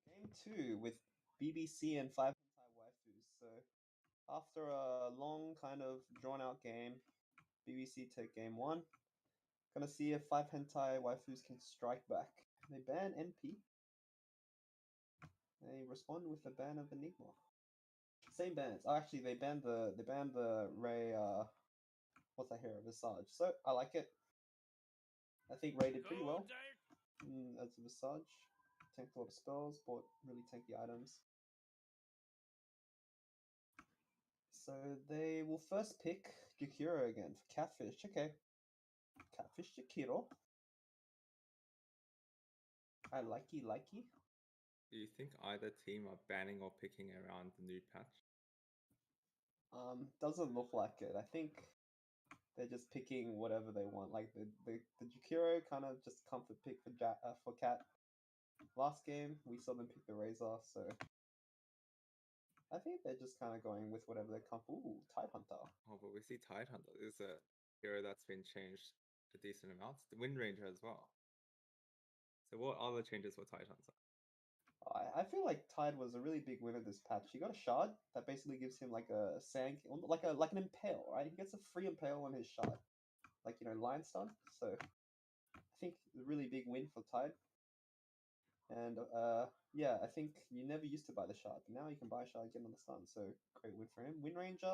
Game 2 with BBC and 5 Hentai Waifus. So after a long kind of drawn out game, BBC take game 1. Gonna see if 5 Hentai Waifus can strike back. They ban NP. They respond with a ban of Enigma. Same bans. Oh, actually, they banned the Ray. What's that hero? Visage. So I like it. I think Ray did pretty well as a Visage. Tanked a lot of spells, bought really tanky items. So they will first pick Jakiro again for Catfish. Okay. Catfish Jakiro. I likey. Do you think either team are banning or picking around the new patch? Doesn't look like it. I think they're just picking whatever they want. Like the Jakiro kind of just comfort pick for Cat. Last game we saw them pick the Razor, so I think they're just kind of going with whatever they're comfortable. Ooh, Tidehunter. Oh, but we see Tidehunter is a hero that's been changed a decent amount. The Wind Ranger as well. So what other changes for Tidehunter? I feel like Tide was a really big winner this patch. He got a shard that basically gives him like a sand, like an impale, right? He gets a free impale on his shard, like Lion Stun. So I think a really big win for Tide. And yeah, I think you never used to buy the shard, but now you can buy a shard, get another stun. So great win for him. Wind Ranger,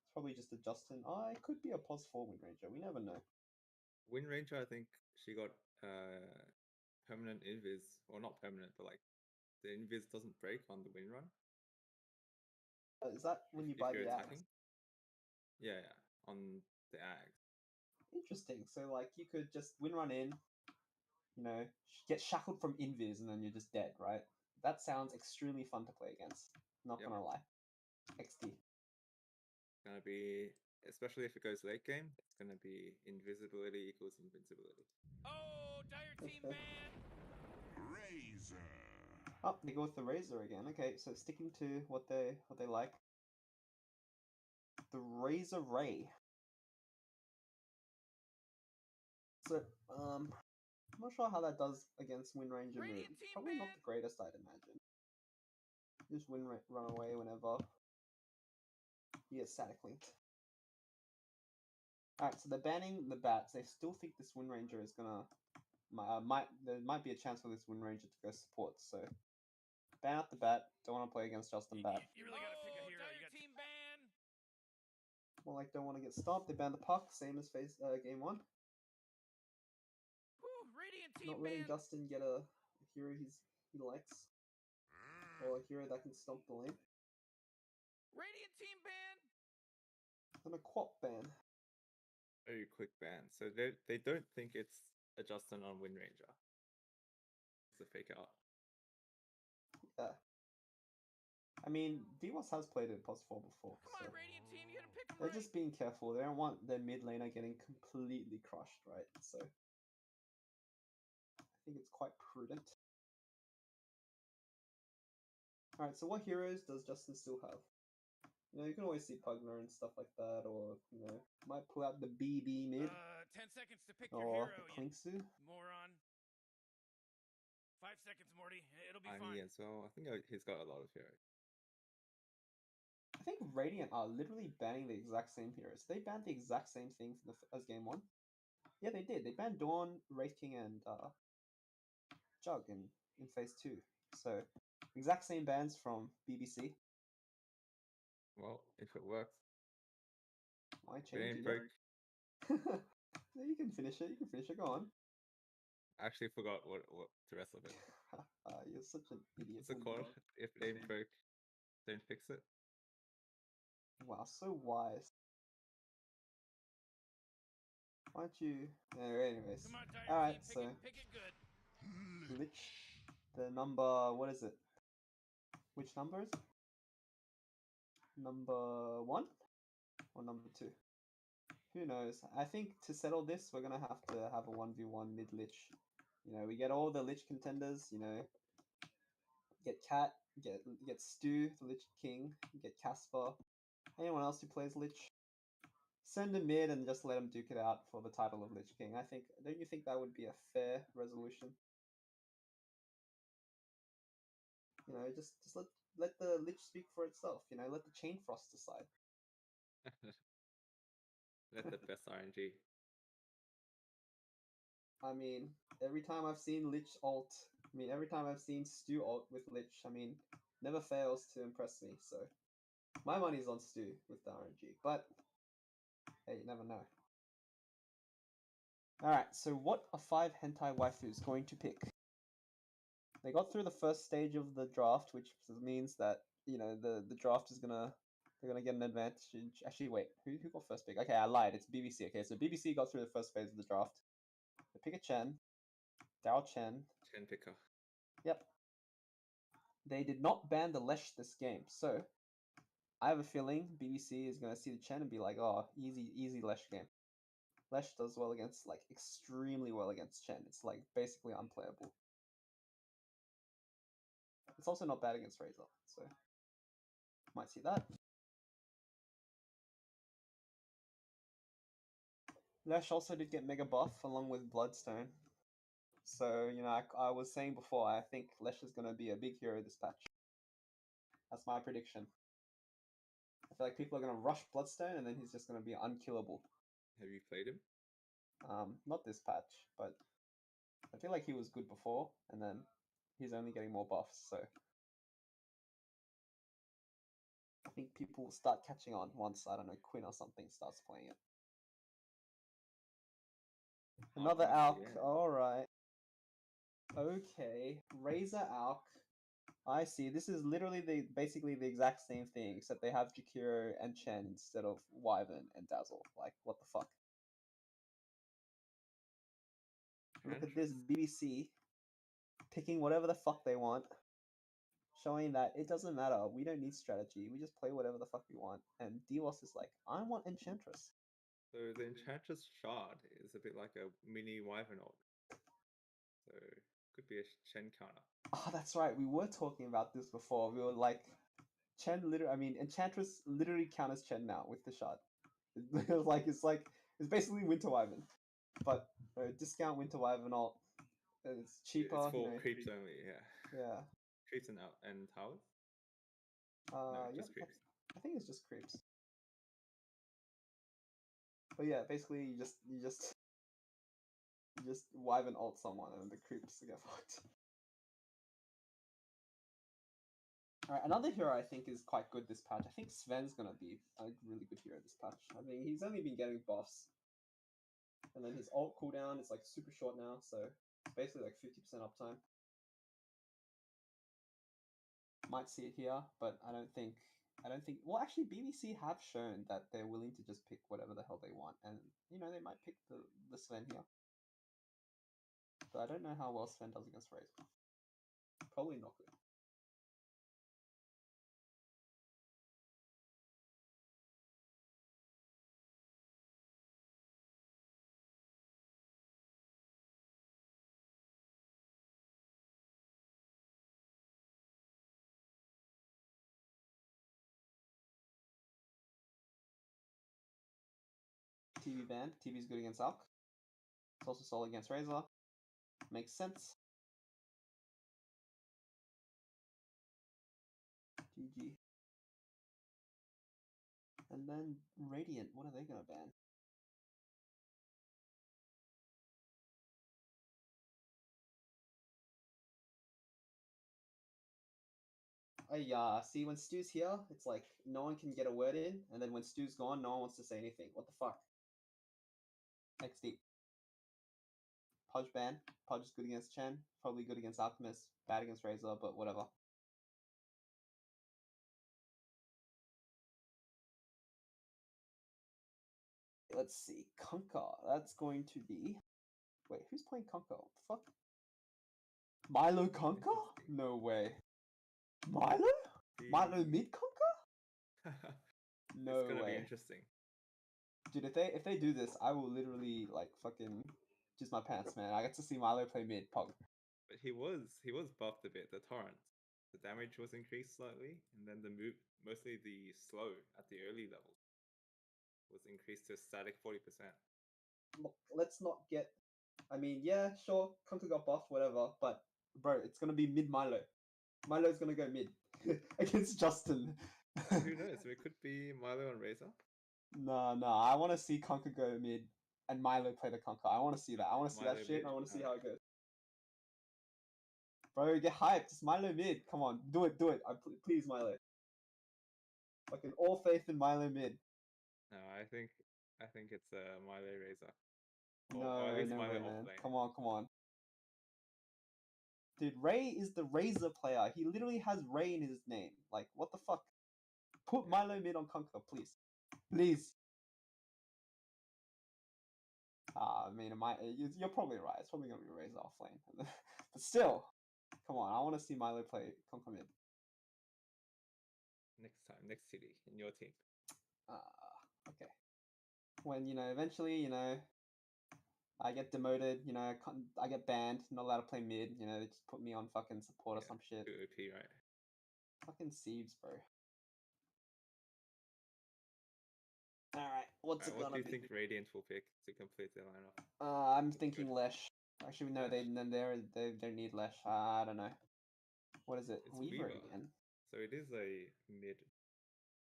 it's probably just a Justin. It could be a +4 Wind Ranger. We never know. Wind Ranger, I think she got permanent invis, or not permanent, but like the invis doesn't break on the wind run. Is that when you buy the axe? Yeah, on the axe. Interesting. So like you could just wind run in, get shackled from invis, and then you're just dead, right? That sounds extremely fun to play against. Not gonna lie. XD. It's gonna be, especially if it goes late game, it's gonna be invisibility equals invincibility. Oh, dire team ban! Razor. Oh, they go with the Razor again. Okay, so sticking to what they like. The Razor Ray. So, I'm not sure how that does against Wind Ranger Moon. Probably not the greatest, I'd imagine. Just run away whenever you get static linked. Alright, so they're banning the bats. They still think this Wind Ranger is gonna there might be a chance for this Wind Ranger to go support, so ban out the bat. Don't want to play against Justin Bat. You really gotta pick a hero. You got team ban. More like don't want to get stopped. They ban the puck, same as game 1. Radiant team Not letting ban. Justin get a hero he likes, or a hero that can stomp the lane. Radiant team ban. And a Quap ban. very quick ban. So they don't think it's adjusted on Wind Ranger. It's a fake out. Yeah. I mean, DWAS has played it Pos 4 before, Come so on, Radiant team, you gotta pick 'em they're right. just being careful. They don't want their mid laner getting completely crushed, right? So I think it's quite prudent. Alright, so what heroes does Justin still have? You know, you can always see Pugner and stuff like that, or, you know, might pull out the BB mid, 10 seconds to pick your or hero, the you Klinksu. moron. 5 seconds, Morty. It'll be Ani fine. as well. I think he's got a lot of heroes. I think Radiant are literally banning the exact same heroes. They banned the exact same thing as game 1. Yeah, they did. They banned Dawn, Wraith King, and Jug in phase 2. So, exact same bans from BBC. Well, if it works. Why If it change ain't it broke. yet? No, you can finish it. You can finish it. Go on. I actually forgot what the rest of it. You're such an idiot. What's it called? If it ain't broke, don't fix it. Wow, so wise. Why don't you? Anyways. Come on, Dire Alright, team, so pick it good. Lich, the number, what is it? Which number is it? Number 1 or number 2? Who knows? I think to settle this, we're gonna have to have a 1v1 mid Lich. You know, we get all the Lich contenders. You know, get Cat, get Stu, the Lich King, get Casper. Anyone else who plays Lich, send him mid and just let him duke it out for the title of Lich King. I think. Don't you think that would be a fair resolution? You know, just let the Lich speak for itself. You know, let the Chain Frost decide. Let the best RNG. I mean, every time I've seen Lich ult, every time I've seen Stu ult with Lich, never fails to impress me. So, my money's on Stu with the RNG. But, hey, you never know. Alright, so what are 5 hentai waifus going to pick? They got through the first stage of the draft, which means that, you know, the draft is gonna... They're gonna get an advantage. Actually, wait, who got first pick? Okay, I lied. It's BBC. Okay, so BBC got through the first phase of the draft. They pick a Chen. Dao Chen. Chen picker. Yep. They did not ban the Lesh this game, so I have a feeling BBC is going to see the Chen and be like, oh, easy Lesh game. Lesh does well against, like, extremely well against Chen. It's, like, basically unplayable. It's also not bad against Razor, so might see that. Lesh also did get Mega Buff along with Bloodstone. So, you know, I was saying before, I think Lesh is going to be a big hero this patch. That's my prediction. I feel like people are going to rush Bloodstone and then he's just going to be unkillable. Have you played him? Not this patch, but I feel like he was good before, and then he's only getting more buffs, so I think people will start catching on once, I don't know, Quinn or something starts playing it. Another Alk, alright. Okay, Razor Alk. I see, this is literally basically the exact same thing, except they have Jakiro and Chen instead of Wyvern and Dazzle. Like, what the fuck? Look at this BBC picking whatever the fuck they want, showing that it doesn't matter. We don't need strategy. We just play whatever the fuck we want. And DWAS is like, I want Enchantress. So the Enchantress Shard is a bit like a mini Wyvern ult. So could be a Chen counter. Oh, that's right. We were talking about this before. We were like, Enchantress literally counters Chen now with the shard. It's basically Winter Wyvern, but discount Winter Wyvern ult. It's cheaper. It's for you know. creeps only, yeah. Yeah. Creeps and towers? No, Yep, just creeps. I think it's just creeps. But yeah, basically you just Wyvern ult someone and the creeps get fucked. Alright, another hero I think is quite good this patch. I think Sven's gonna be a really good hero this patch. I mean, he's only been getting buffs. And then his ult cooldown is like super short now, so it's basically like 50% uptime. Might see it here, but I don't think I don't think. Well, actually, BBC have shown that they're willing to just pick whatever the hell they want, and you know they might pick the Sven here. But I don't know how well Sven does against Razor. Probably not good. TV ban. TV's good against Alk. It's also solid against Razor. Makes sense. GG. And then Radiant, what are they gonna ban? See, when Stu's here, it's like no one can get a word in, and then when Stu's gone, no one wants to say anything. What the fuck? XD. Pudge ban. Pudge is good against Chen, probably good against Alchemist, bad against Razor, but whatever. Let's see. Kunkka. That's going to be. Wait, who's playing Kunkka? What the fuck? Milo Kunkka? No way. Milo? Milo mid Kunkka? No It's gonna way. be interesting. Dude, if they do this, I will literally like fucking just my pants, man. I get to see Milo play mid Pog. But he was buffed a bit. The torrent, the damage was increased slightly, and then the move, mostly the slow at the early levels, was increased to a static 40%. Let's not get. I mean, yeah, sure, Kunkka got buffed, whatever, but bro, it's gonna be mid Milo. Milo's gonna go mid against Justin. Who knows? It could be Milo and Razor. No, I want to see Kunkka go mid and Milo play the Kunkka. I want to see that. I want to see Milo that shit. mid? I want to see how Alright. it goes. Bro, get hyped. It's Milo mid. Come on, do it. Please, Milo. Fucking all faith in Milo mid. No, I think it's Milo Razor. No, or at least no Milo way, off man. lane. Come on. Dude, Ray is the Razor player. He literally has Ray in his name. Like, what the fuck? Put Yeah. Milo mid on Kunkka, please. Please. I mean, you're probably right. It's probably going to be Razor off lane. But still, come on. I want to see Milo play Kunkka mid. Next time, next city in your team. Okay. When, eventually, I get demoted, I get banned, not allowed to play mid, they just put me on fucking support or some shit. Too OP, right? Fucking Siebes, bro. Alright, what's it What gonna do you be? think Radiant will pick to complete their lineup? I'm thinking Lesh. Actually, no, they need Lesh. I don't know. What is it? It's Weaver Weaver. again. So it is a mid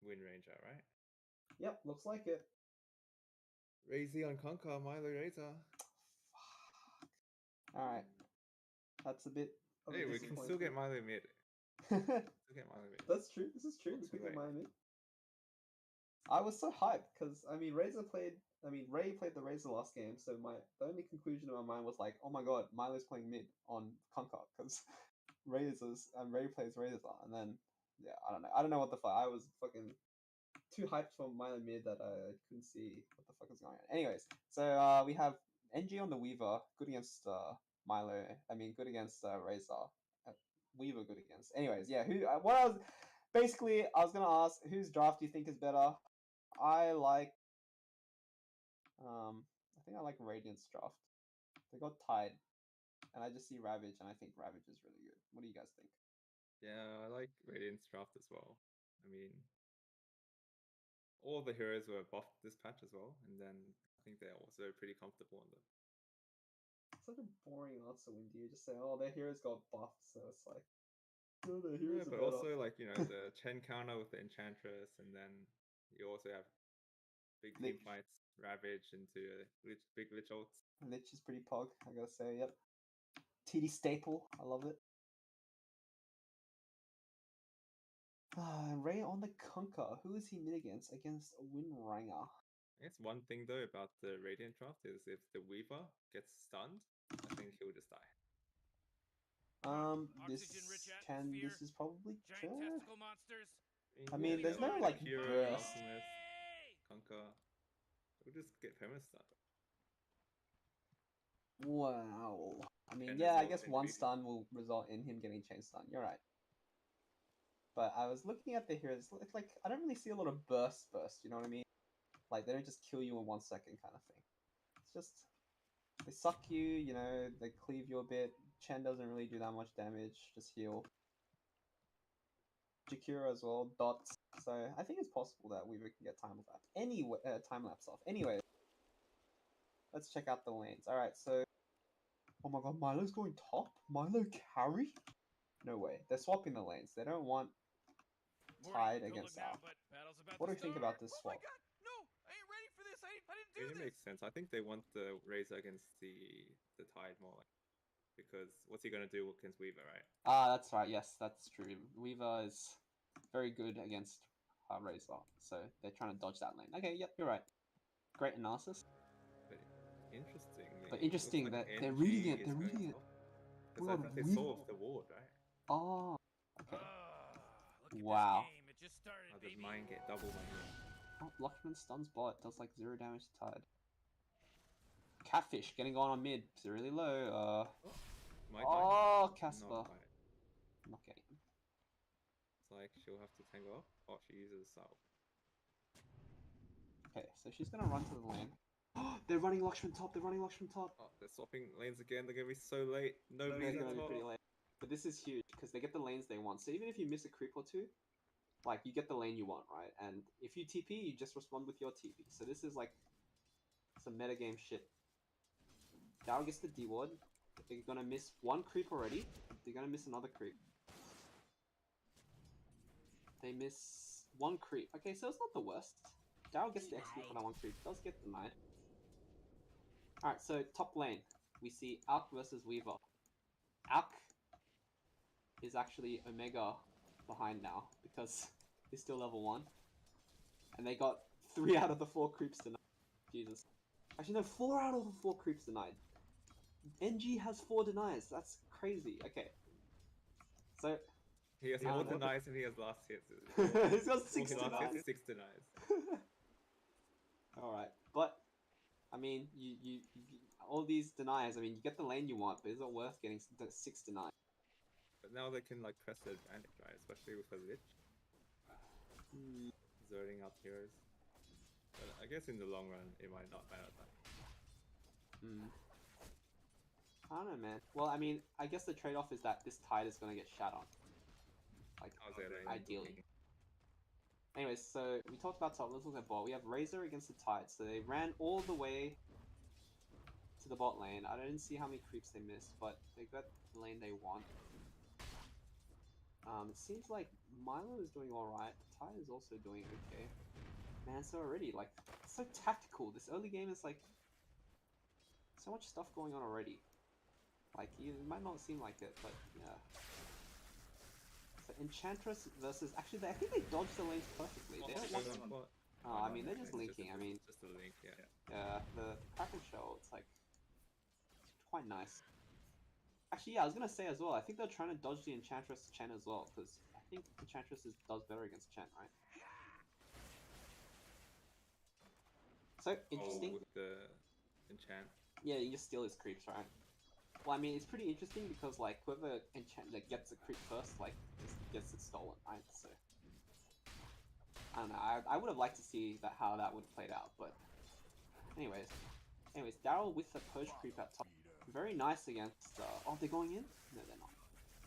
Wind Ranger, right? Yep, looks like it. Razy on Conquer, Milo Razor. Alright. That's a bit of Hey, a we can still get Milo mid. Still get Milo mid. That's true. This is true. Not We too could get late. Miami. I was so hyped because Ray played the Razor last game, so the only conclusion in my mind was like, oh my god, Milo's playing mid on Conquer because Ray plays Razor, and then yeah, I don't know what the fuck. I was fucking too hyped for Milo mid that I couldn't see what the fuck was going on. Anyways, so we have NG on the Weaver, good against Milo. Good against Razor. Weaver good against. Anyways, yeah. I was gonna ask whose draft do you think is better? I think I like Radiant's draft. They got tied, and I just see Ravage, and I think Ravage is really good. What do you guys think? Yeah, I like Radiant's draft as well. I mean, all the heroes were buffed this patch as well, and then I think they're also pretty comfortable on them. It's such a boring answer when you just say, "Oh, their heroes got buffed," so it's like, no, their Yeah, heroes but are better. also like the Chen counter with the Enchantress, and then you also have big team Lich. fights, Ravage into big Lich ults. Lich is pretty pog, I gotta say. Yep. TD staple, I love it. Ray on the Kunkka. Who is he mid against? Against Winranger. I guess one thing though about the Radiant draft is if the Weaver gets stunned, I think he'll just die. Oxygen-rich atmosphere, This is probably giant true. testicle monsters. I mean, there's no, like, Hero, burst. Alchemist, Conquer. We'll just get perma-stun. Wow. I mean, And yeah, I result guess in one creepy. stun will result in him getting chain stun. You're right. But I was looking at the heroes. It's like I don't really see a lot of burst. You know what I mean? Like they don't just kill you in 1 second kind of thing. It's just they suck you. You know, they cleave you a bit. Chen doesn't really do that much damage. Just heal. Jakira as well. Dots. So I think it's possible that Weaver can get time lapse. Anyway, time lapse off. Anyway, let's check out the lanes. All right, so. Oh my god, Milo's going top? Milo carry? No way. They're swapping the lanes. They don't want Tide against Alpha. What do you think about this swap? Oh my god, no! I ain't ready for this. I didn't do It this. makes sense. I think they want the Razor against the Tide more, like, because what's he gonna do against Weaver, right? Ah, that's right. Yes, that's true. Weaver is very good against Razor, so they're trying to dodge that lane. Okay, yep, you're right. Great analysis. But interesting. But it interesting looks like that they're reading NG it. They're is going reading it. top. Oh my Because I god, think they Weaver. solved the ward, right? Oh, okay. Look at Wow. this game. It just started, How does baby. mine get double mine? Oh, Luckman stuns bot. Does like 0 damage to Tide. Catfish getting on mid. It's really low. Might die. Oh, Casper. Not quite. Not getting him. It's like she'll have to tango up. Oh, she uses Salve. Okay, so she's gonna run to the lane. They're running Lakshman top. They're running Lakshman top. Oh, they're swapping lanes again. They're gonna be so late. Nobody's They're at gonna be top. pretty late. But this is huge because they get the lanes they want. So even if you miss a creep or two, like you get the lane you want, right? And if you TP, you just respond with your TP. So this is like some metagame shit. Dow gets the D ward. They're gonna miss one creep already. They're gonna miss another creep. They miss one creep. Okay, so it's not the worst. Daryl gets the XP for that one creep. Does get denied. Alright, so top lane. We see Alk versus Weaver. Alk is actually Omega behind now because he's still level 1. And they got 3 out of the 4 creeps denied. Jesus. Actually, no, 4 out of the 4 creeps denied. NG has 4 denies. That's crazy. Okay. So, He has I more don't know. denies than he has last hits. he's got 6 Last denies. hits, 6 denies. Alright, but, I mean, you all these denies, I mean, you get the lane you want, but is it worth getting 6 denies? But now they can like press their advantage, right? Especially with a Lich. Zerting out heroes. But I guess in the long run, it might not matter that. I don't know, man. Well, I mean, I guess the trade-off is that this Tide is going to get shat on. Like, How's their lane ideally. looking? Anyways, so we talked about top. Let's look at bot. We have Razor against the Tide. So they ran all the way to the bot lane. I didn't see how many creeps they missed, but they got the lane they want. It seems like Milo is doing alright. Tide is also doing okay. Man, so already, like, it's so tactical. This early game is like so much stuff going on already. Like, it might not seem like it, but yeah. So Enchantress versus... Actually, I think they dodged the lanes perfectly. They don't want to... What? Oh, I mean, they're just linking. I mean, Just a link, yeah. the Kraken Shell, it's like... It's quite nice. Actually, yeah, I was gonna say as well, I think they're trying to dodge the Enchantress Chen as well, because I think Enchantress does better against Chen, right? So, interesting. Oh, with the enchant. Yeah, you just steal his creeps, right? Well, I mean, it's pretty interesting because, like, whoever that gets the creep first, like, just gets it stolen, right? So, I don't know. I would have liked to see how that would have played out, but anyways, Daryl with the purge creep at top, very nice against. Oh, they're going in? No, they're not.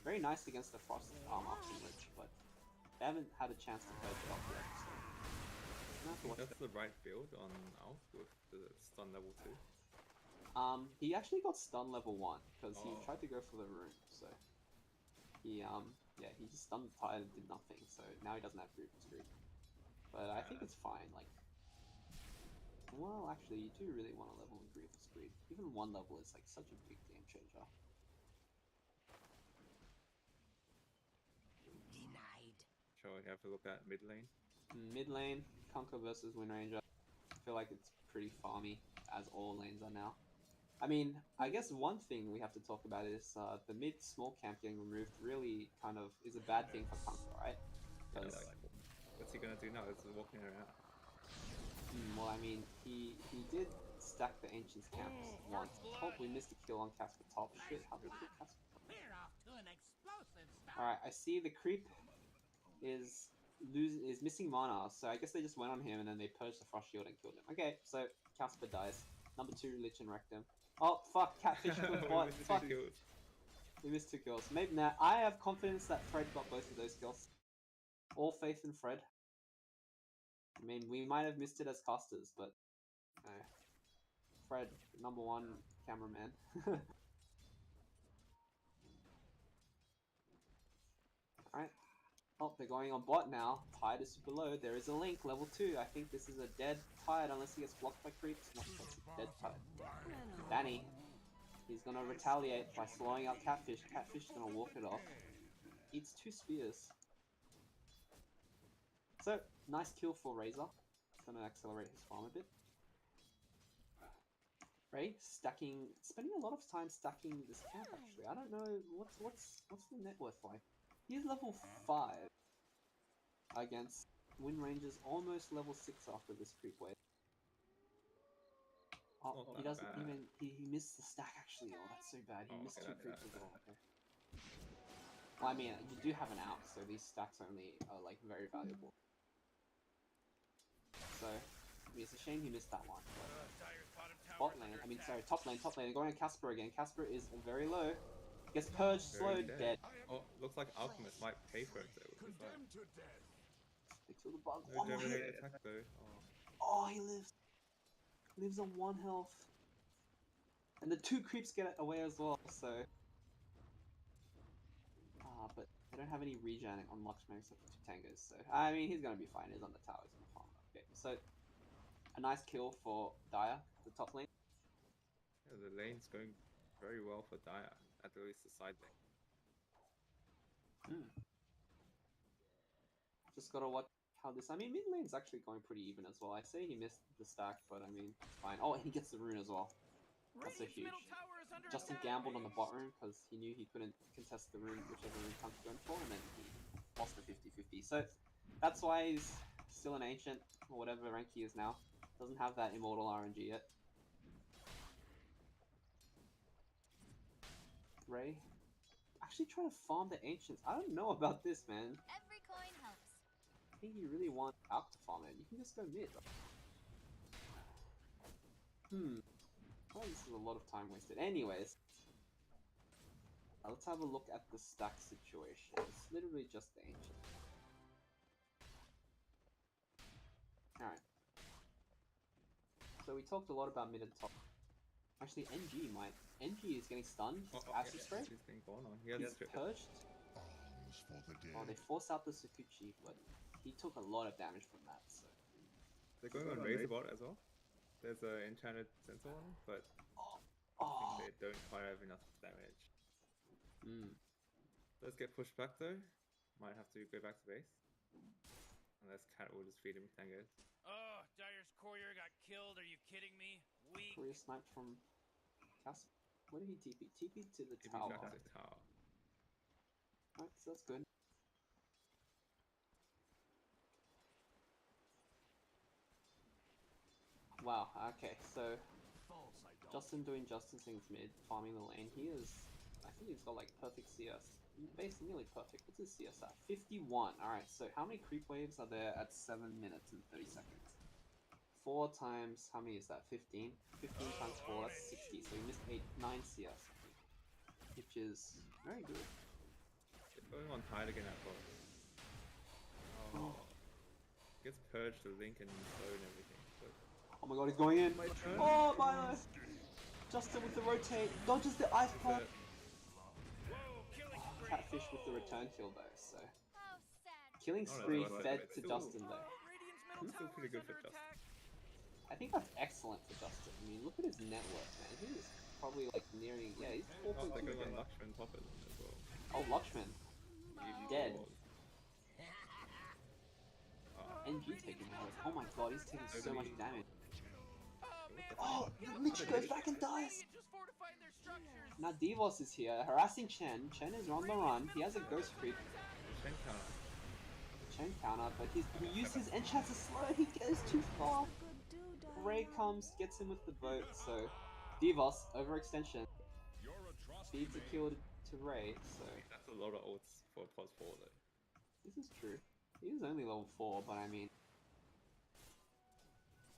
Very nice against the frost Oxen Lich, but they haven't had a chance to purge it off yet. So, I think that's the right build on Alf with the stun level 2. He actually got stun level 1 because he Oh. tried to go for the rune, so he yeah, he just stunned the Tide and did nothing, so now he doesn't have Grievous Creep. But I think it's fine, like, well, actually, you do really want to level in Grievous Creep. Even 1 level is like such a big game changer. Denied. Shall we have a look at mid lane? Mid lane, Conquer versus Windranger. I feel like it's pretty farmy, as all lanes are now. I mean, I guess one thing we have to talk about is the mid small camp getting removed really kind of is a bad thing for Conquer, right? Yeah, Because like, What's he gonna do now? He's walking around. Well, I mean, he did stack the Ancient's camps once. Top, we missed a kill on Casper top. Shit, how did we kill Casper? We're off to an explosive start. Alright, I see the creep is missing mana, so I guess they just went on him and then they purged the Frost Shield and killed him. Okay, so Casper dies. Number 2, Lich and wrecked him. Oh, fuck, Catfish killed bot. Fuck. We missed 2 kills. Maybe now, I have confidence that Fred got both of those kills. All faith in Fred. I mean, we might have missed it as casters, but Fred, number 1 cameraman. Alright. Oh, they're going on bot now. Tide is super low. There is a link, level 2. I think this is a dead Tide unless he gets blocked by creeps. Not sure it's a dead Tide. Danny. He's gonna retaliate by slowing out Catfish. Catfish is gonna walk it off. Eats 2 spears. So, nice kill for Razor. It's gonna accelerate his farm a bit. Ray, spending a lot of time stacking this camp actually. I don't know, what's the net worth like? He's level 5 against Wind Ranger's almost level 6 after this creep wave. Oh, he doesn't even, he missed the stack actually. Oh, that's so bad. He missed 2 creeps as well. Okay. Well, I mean, you do have an out, so these stacks only are like very valuable. So, I mean, it's a shame he missed that one. Bot lane, I mean, sorry, top lane, they're going to Casper again. Casper is very low. Gets purged, slowed, dead. Oh, looks like Alchemist might pay for it though. Condemned to death. They kill the bug. No One more dominate hit. attack though. Oh, he lives. Lives on 1 health. And the 2 creeps get away as well, so... but they don't have any regen on Lakshman except for 2 tangos, so... I mean, he's gonna be fine, he's on the tower, he's gonna farm. Okay, so... A nice kill for Dire, the top lane. Yeah, the lane's going very well for Dire, at least the side lane. Just gotta watch how this... I mean, mid lane's actually going pretty even as well. I say he missed the stack, but I mean, it's fine. Oh, he gets the rune as well. That's so huge. Justin gambled on the bot rune because he knew he couldn't contest the rune, whichever rune Punk's going for, and then he lost the 50-50. So, that's why he's still an Ancient, or whatever rank he is now. Doesn't have that Immortal RNG yet. Ray, actually trying to farm the Ancients. I don't know about this, man. Every coin helps. I think you really want Alk to farm it. You can just go mid. Oh, this is a lot of time wasted. Anyways, let's have a look at the stack situation. It's literally just the Ancient. Alright. So we talked a lot about mid and top. Actually, NG might. NG is getting stunned. Acid spray. He's been going on. He has He's purged. Alms for the dead. Oh, they forced out the Sakuchi, but he took a lot of damage from that. So. They're going on Razor bot as well. There's an enchanted sensor on him, but I think they don't quite have enough damage. Let's get pushed back though. Might have to go back to base. Unless Cat will just feed him tangos. Oh, Dire's courier got killed. Are you kidding me? Weak. Courier sniped from Casper. Where did he TP? TP to the If tower. he's back to the tower. Alright, so that's good. Wow, okay, so Justin doing Justin things mid, farming the lane. He is, I think he's got like perfect CS. Basically nearly perfect. What's his CS at? 51. Alright, so how many creep waves are there at 7 minutes and 30 seconds? 4 times, how many is that? 15? 15 times 4, that's 60. So he missed 9 CS. Which is very good. They're going on Tide again at bot. Oh. Gets purged the link and slow and everything. But... Oh my god, he's going in! Oh my! Justin with the rotate, dodges the ice pop! Catfish with the return kill though, so... How sad. Killing spree fed to still- Justin though. Still pretty good for Justin. I think that's excellent for Justin. I mean, look at his net worth, man. He is probably like nearing... Yeah, he's 4.2 They're going on again. Lakshman top of them as well. Oh, Lakshman. Dead. NG taking damage. Oh my god, he's taking so much damage. Oh, Lich goes back and dies! Now Devos is here, harassing Chen. Chen is on the run. He has a ghost creep. Shen counter. Chen counter, but he used his enchant to slow. He goes too far. Ray comes, gets him with the boat. So Divos overextension feeds a kill to Ray. So That's a lot of ults for plus 4 though. this is true. He is only level 4, but I mean,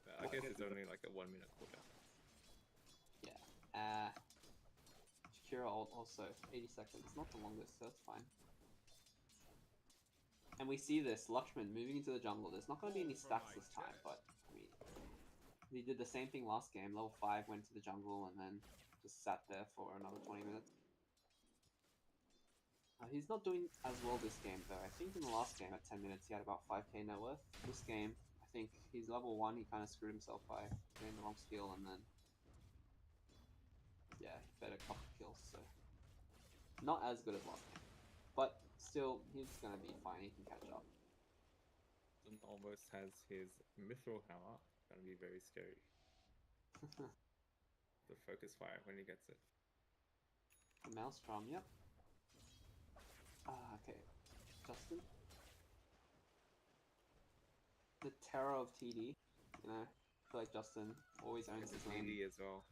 But I guess it's only like a 1 minute cooldown. yeah. Shakira ult also 80 seconds. Not the longest, so that's fine. And we see this Lakshman moving into the jungle. There's not going to be any stacks this time, but I mean, he did the same thing last game. Level 5 went to the jungle and then just sat there for another 20 minutes. He's not doing as well this game though. I think in the last game at 10 minutes he had about 5k net worth. This game, I think he's level 1. He kind of screwed himself by getting the wrong skill and then yeah, he fed a couple kills. So not as good as last game, but still he's gonna be fine. He can catch up. And almost has his mithril hammer. Gonna be very scary. The focus fire when he gets it. The Maelstrom, yep. Okay. Justin. The terror of TD. You know, I feel like Justin always owns his own. TD as well.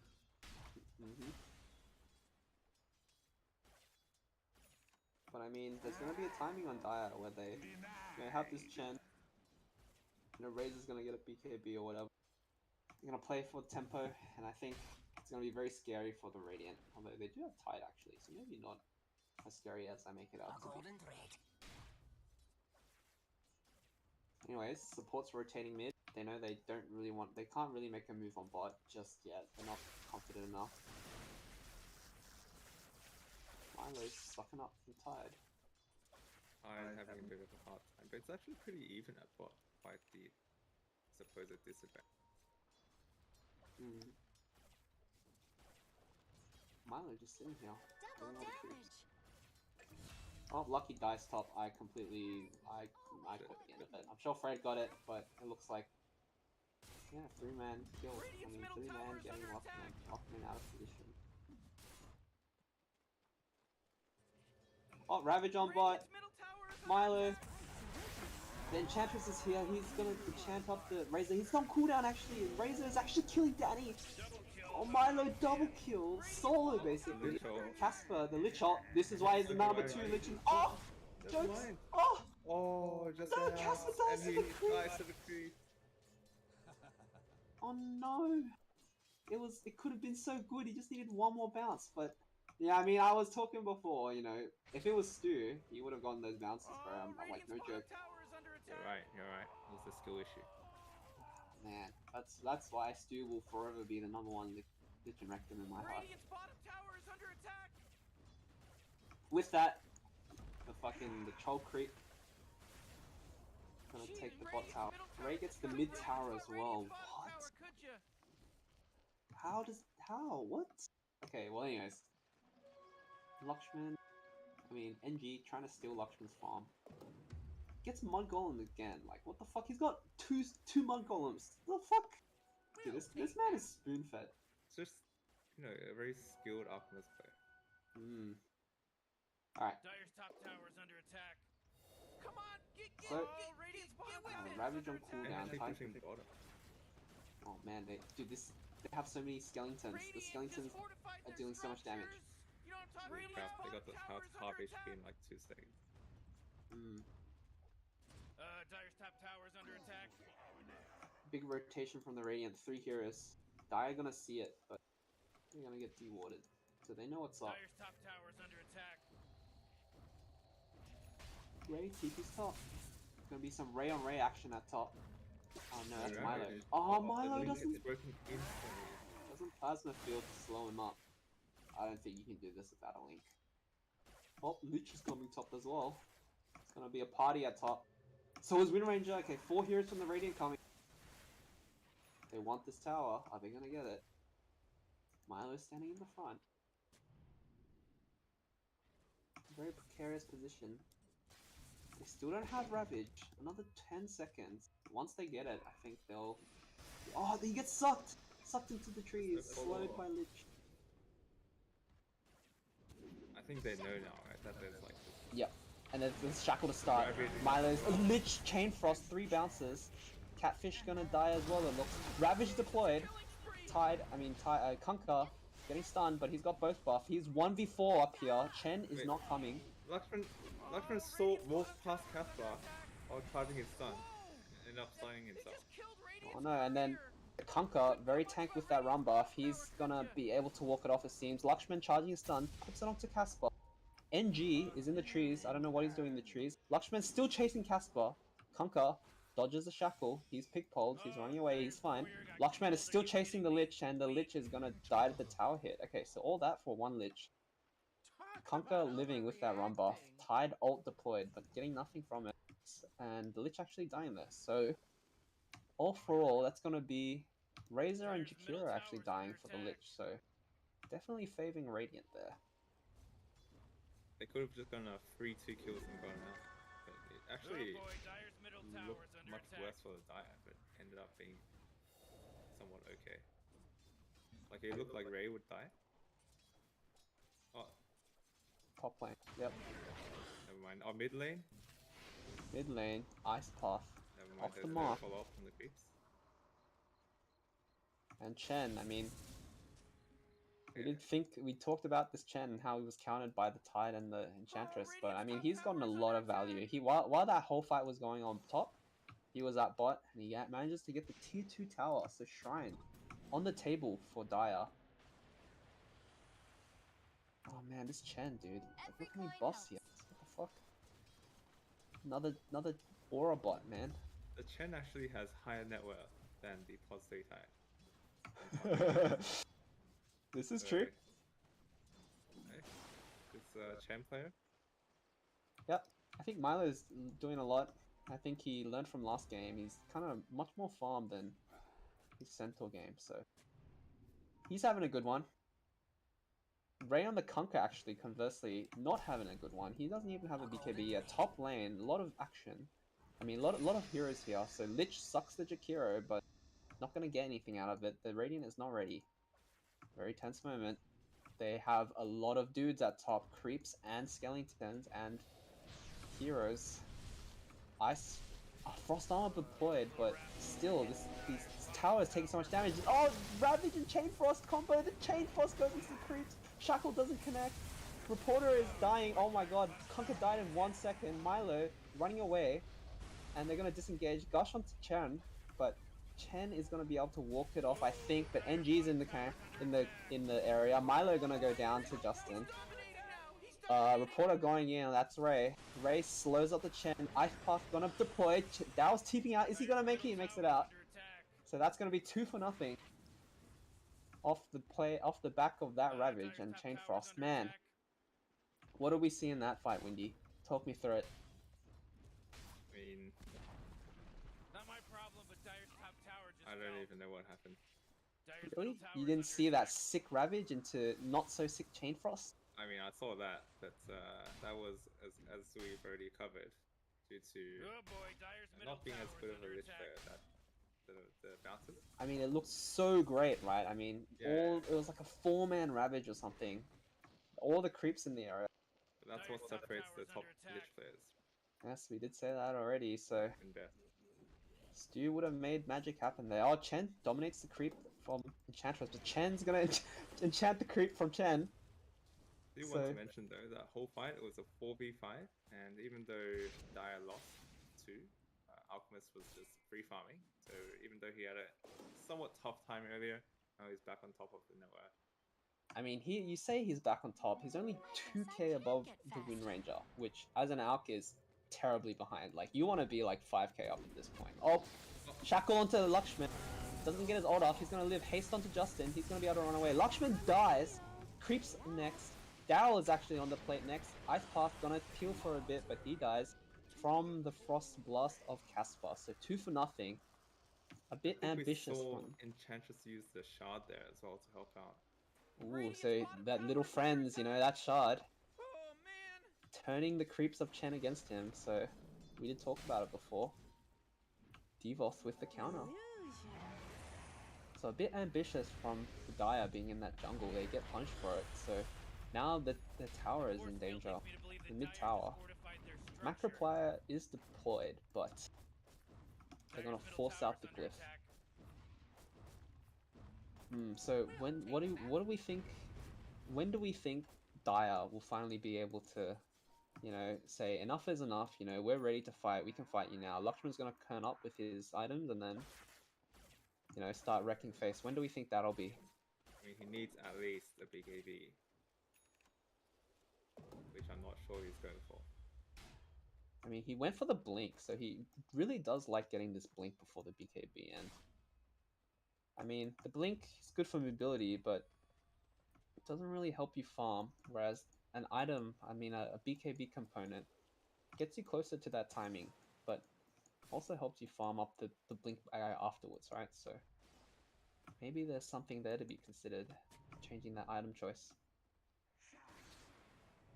But I mean, there's gonna be a timing on Dire where they have this Chen. You know, Razor's gonna get a BKB or whatever. They're gonna play for tempo, and I think it's gonna be very scary for the Radiant. Although they do have Tide actually, so maybe not as scary as I make it out to be. Anyways, support's rotating mid. They know they don't really want. They can't really make a move on bot just yet. They're not confident enough. Milo's sucking up from Tide. I'm having a bit of a hard time, but it's actually pretty even at bot, despite the supposed disadvantage. Milo just sitting here. Double doing all the creeps. damage. Oh, lucky dice top. I caught the end of it. I'm sure Fred got it, but it looks like yeah, 3-man kill. I mean, 3-man getting Lockman out of position. Oh, Ravage on bot. Milo. The Enchantress is here. He's gonna enchant up the Razor. He's on cooldown actually. Razor is actually killing Danny. Oh, Milo double kill. Solo basically. Casper, the Lich Ult. This is why he's the number 2 Lich. Oh! Jokes! Oh! Oh, just No, Casper dies to the creep. Oh no! It could have been so good. He just needed one more bounce, but yeah, I mean, I was talking before. You know, if it was Stu, he would have gotten those bounces, bro. I'm like, no joke. You're right. It's a skill issue. Man, that's why Stu will forever be the number 1 Lich and Rectum in my heart. With that, the troll creep gonna take the bot tower. Ray gets the mid tower as well. What? How? What? Okay, well anyways. Lakshman, NG trying to steal Lakshman's farm. Gets Mud Golem again. Like, what the fuck? He's got two Mud Golems. What the fuck? Dude, this man is spoon fed. It's just, a very skilled Alchemist player. Alright. Dire's top tower is under attack. Come on, get Radiant's Ravage on cooldown. Time Pushing the bottom. Oh man, they have so many skeletons. The skeletons are doing so much damage. You know what I'm Holy crap, they got the half HP in like 2 seconds. Dire's top tower is under attack. Big rotation from the Radiant. 3 heroes. Dire gonna see it, but they're gonna get dewarded. So they know what's up. Dire's top tower is under attack. Ray, TP's top. Gonna be some Ray on Ray action at top. Oh no, that's Right. Milo. Oh, Milo It's doesn't broken instantly. Plasma Field to slow him up. I don't think you can do this without a link. Oh, Lich is coming top as well. It's gonna be a party at top. So is Wind Ranger. Okay, 4 heroes from the Radiant coming. They want this tower. Are they gonna get it? Milo's standing in the front. Very precarious position. They still don't have Ravage. Another 10 seconds. Once they get it, I think they'll... Oh, he gets sucked! Sucked into the trees. Slowed by Lich. I think they know now, right? That there's like... Yep. And it's the shackle to start. Ravage. Milo's Lich, Chain Frost, 3 bounces. Catfish gonna die as well, it looks. Ravage deployed. Kunkka getting stunned, but he's got both buff. He's 1v4 up here. Chen is Wait. not coming. Lakshman saw walked past Caspar while charging his stun. And ended up stunning himself. Oh no, and then Kunkka, very tank with that run buff. He's gonna be able to walk it off, it seems. Lakshman charging his stun, puts it onto Caspar. NG is in the trees. I don't know what he's doing in the trees. Lakshman's still chasing Caspar. Kunkka dodges the shackle. He's pig-poled. He's running away. He's fine. Lakshman is still chasing the Lich, and the Lich is gonna die to the tower hit. Okay, so all that for one Lich. Kunkka living with that run buff. Tide ult deployed, but getting nothing from it. And the Lich actually dying there. So, all for all, that's gonna be Razor and Jakira actually dying for the Lich. So, definitely favoring Radiant there. They could have just gone 3-2 kills and gone out. But it actually looked much worse for the Dire, but ended up being somewhat okay. Like it looked like Ray would die. Oh, Top lane. Yep. never mind. Oh, mid lane? Mid lane. Ice Path. Never mind. Off the There's mark. no follow up from the creeps. And Chen, I mean, we talked about this Chen and how he was countered by the Tide and the Enchantress, but I mean, he's gotten a lot of value. While that whole fight was going on top, he was at bot, and he manages to get the tier 2 tower, so Shrine, on the table for Dire. Oh man, this Chen, dude. Like, look how many buffs he has. What the fuck? Another aura bot, man. The Chen actually has higher net worth than the Pod 3 Tide. This is true. It's a Chen player. Yep, I think Milo's doing a lot. I think he learned from last game. He's kind of much more farm than his Centaur game, so he's having a good one. Ray on the Kunkka actually, conversely, not having a good one. He doesn't even have a BKB yet. Top lane, a lot of action. I mean, a lot of heroes here. So Lich sucks the Jakiro, but not going to get anything out of it. The Radiant is not ready. Very tense moment. They have a lot of dudes at top. Creeps and Skeletons and heroes. Ice... Frost Armor deployed, but still, this tower is taking so much damage. Oh, Ravage and Chain Frost combo. The Chain Frost goes into the creeps. Shackle doesn't connect. Reporter is dying. Oh my god. Kunkka died in 1 second. Milo running away. And they're going to disengage. Gush onto Chen, but Chen is going to be able to walk it off, I think. But NG's in the camp, in the area. Milo going to go down to Justin. Reporter going in. That's Ray. Ray slows up the Chen. Ice Path going to deploy. Dao's TPing out. Is he going to make it? He makes it out. So that's going to be 2-0. Off the back of that Ravage and Chain Frost. Man, what do we see in that fight, Windy? Talk me through it. I mean, Not my problem, but Dire's top tower just I don't fell. even know what happened. Dire's Really? middle You tower's didn't under see that attack. sick Ravage into not so sick Chain Frost? I mean, I saw that, but that was as we've already covered, due to Oh boy, Dire's middle not being as tower good is of a under Lich attack. player. That the bounces. I mean, it looked so great, right? I mean, Yeah. it was like a 4-man Ravage or something. All the creeps in the area. But that's what Dire's top separates the tower's top under Lich attack. players Yes, we did say that already, so in best. Stu would have made magic happen there. Oh, Chen dominates the creep from Enchantress, but Chen's gonna enchant the creep from Chen. I do want to mention though that whole fight was a 4v5, and even though Dire lost 2, Alchemist was just free farming. So even though he had a somewhat tough time earlier, now he's back on top of the network. I mean, you say he's back on top. He's only 2k above the Wind Ranger, which as an Alch is terribly behind. Like, you want to be like 5k up at this point. Oh, Shackle onto Lakshman. Doesn't get his ult off. He's going to live. Haste onto Justin. He's going to be able to run away. Lakshman dies. Creeps next. Darryl is actually on the plate next. Ice Path going to peel for a bit, but he dies from the Frost Blast of Caspar. So 2-0. A bit ambitious We saw one. Enchantress use the shard there as well to help out. Ooh, so that little friends, you know, that shard. Oh man! Turning the creeps of Chen against him, so we did talk about it before. Devoth with the counter. So a bit ambitious from the Dire being in that jungle, they get punished for it, so now the tower is in danger. The mid tower. Macroplier is deployed, but they're gonna force out the glyph. So what do we think? When do we think Dire will finally be able to, you know, say enough is enough? You know, we're ready to fight. We can fight you now. Lakshman's gonna turn up with his items and then, you know, start wrecking face. When do we think that'll be? I mean, he needs at least a big AV, which I'm not sure he's going for. I mean, he went for the blink, so he really does like getting this blink before the BKB. And I mean, the blink is good for mobility, but it doesn't really help you farm. Whereas an item, I mean, a BKB component gets you closer to that timing, but also helps you farm up the blink AI afterwards, right? So maybe there's something there to be considered, changing that item choice.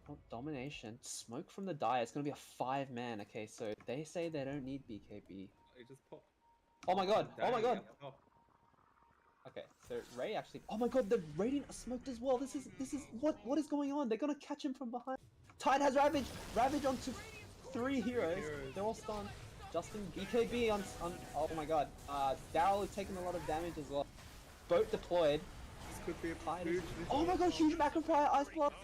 Oh, domination. Smoke from the Dire. It's going to be a 5-man. Okay, so they say they don't need BKB. It just popped. Oh my god! Oh my god! At the top. Okay, so Ray actually... Oh my god, the Radiant are smoked as well. This is... What is going on? They're going to catch him from behind. Tide has Ravage! Ravage onto 3 heroes. They're all stunned. Justin, BKB on... Oh my god. Daryl is taking a lot of damage as well. Boat deployed. This could be a Tide huge... is... Oh my god, huge Macroplier Ice Block!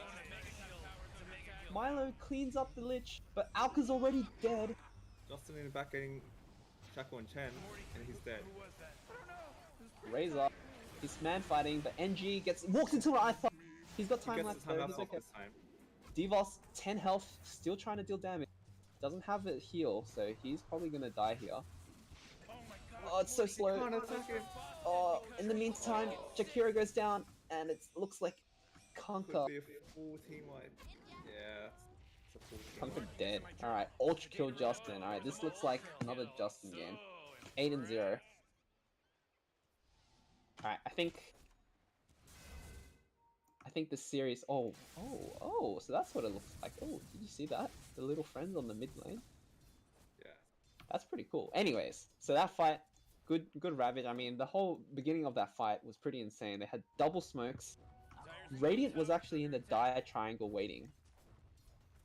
Milo cleans up the Lich, but Alka's already dead. Justin in the back getting Shackle and Chen, and he's dead. Razor, he's man fighting, but NG walks into an Ice Block. He's got time lapse though, he's okay. Devos, 10 health, still trying to deal damage. Doesn't have a heal, so he's probably gonna die here. Oh, it's so slow. Oh, in the meantime, Jakira goes down, and it looks like Conker. Could be a full team wipe. Yeah, it's a full team Conker wipe. dead. Alright, Ultra kill Justin. Alright, this looks like another Justin game. 8-0. Alright, I think the series... Oh, so that's what it looks like. Oh, did you see that? The little friends on the mid lane? Yeah. That's pretty cool. Anyways, so that fight, good Ravage. I mean, the whole beginning of that fight was pretty insane. They had double smokes. Radiant was actually in the Dire triangle waiting.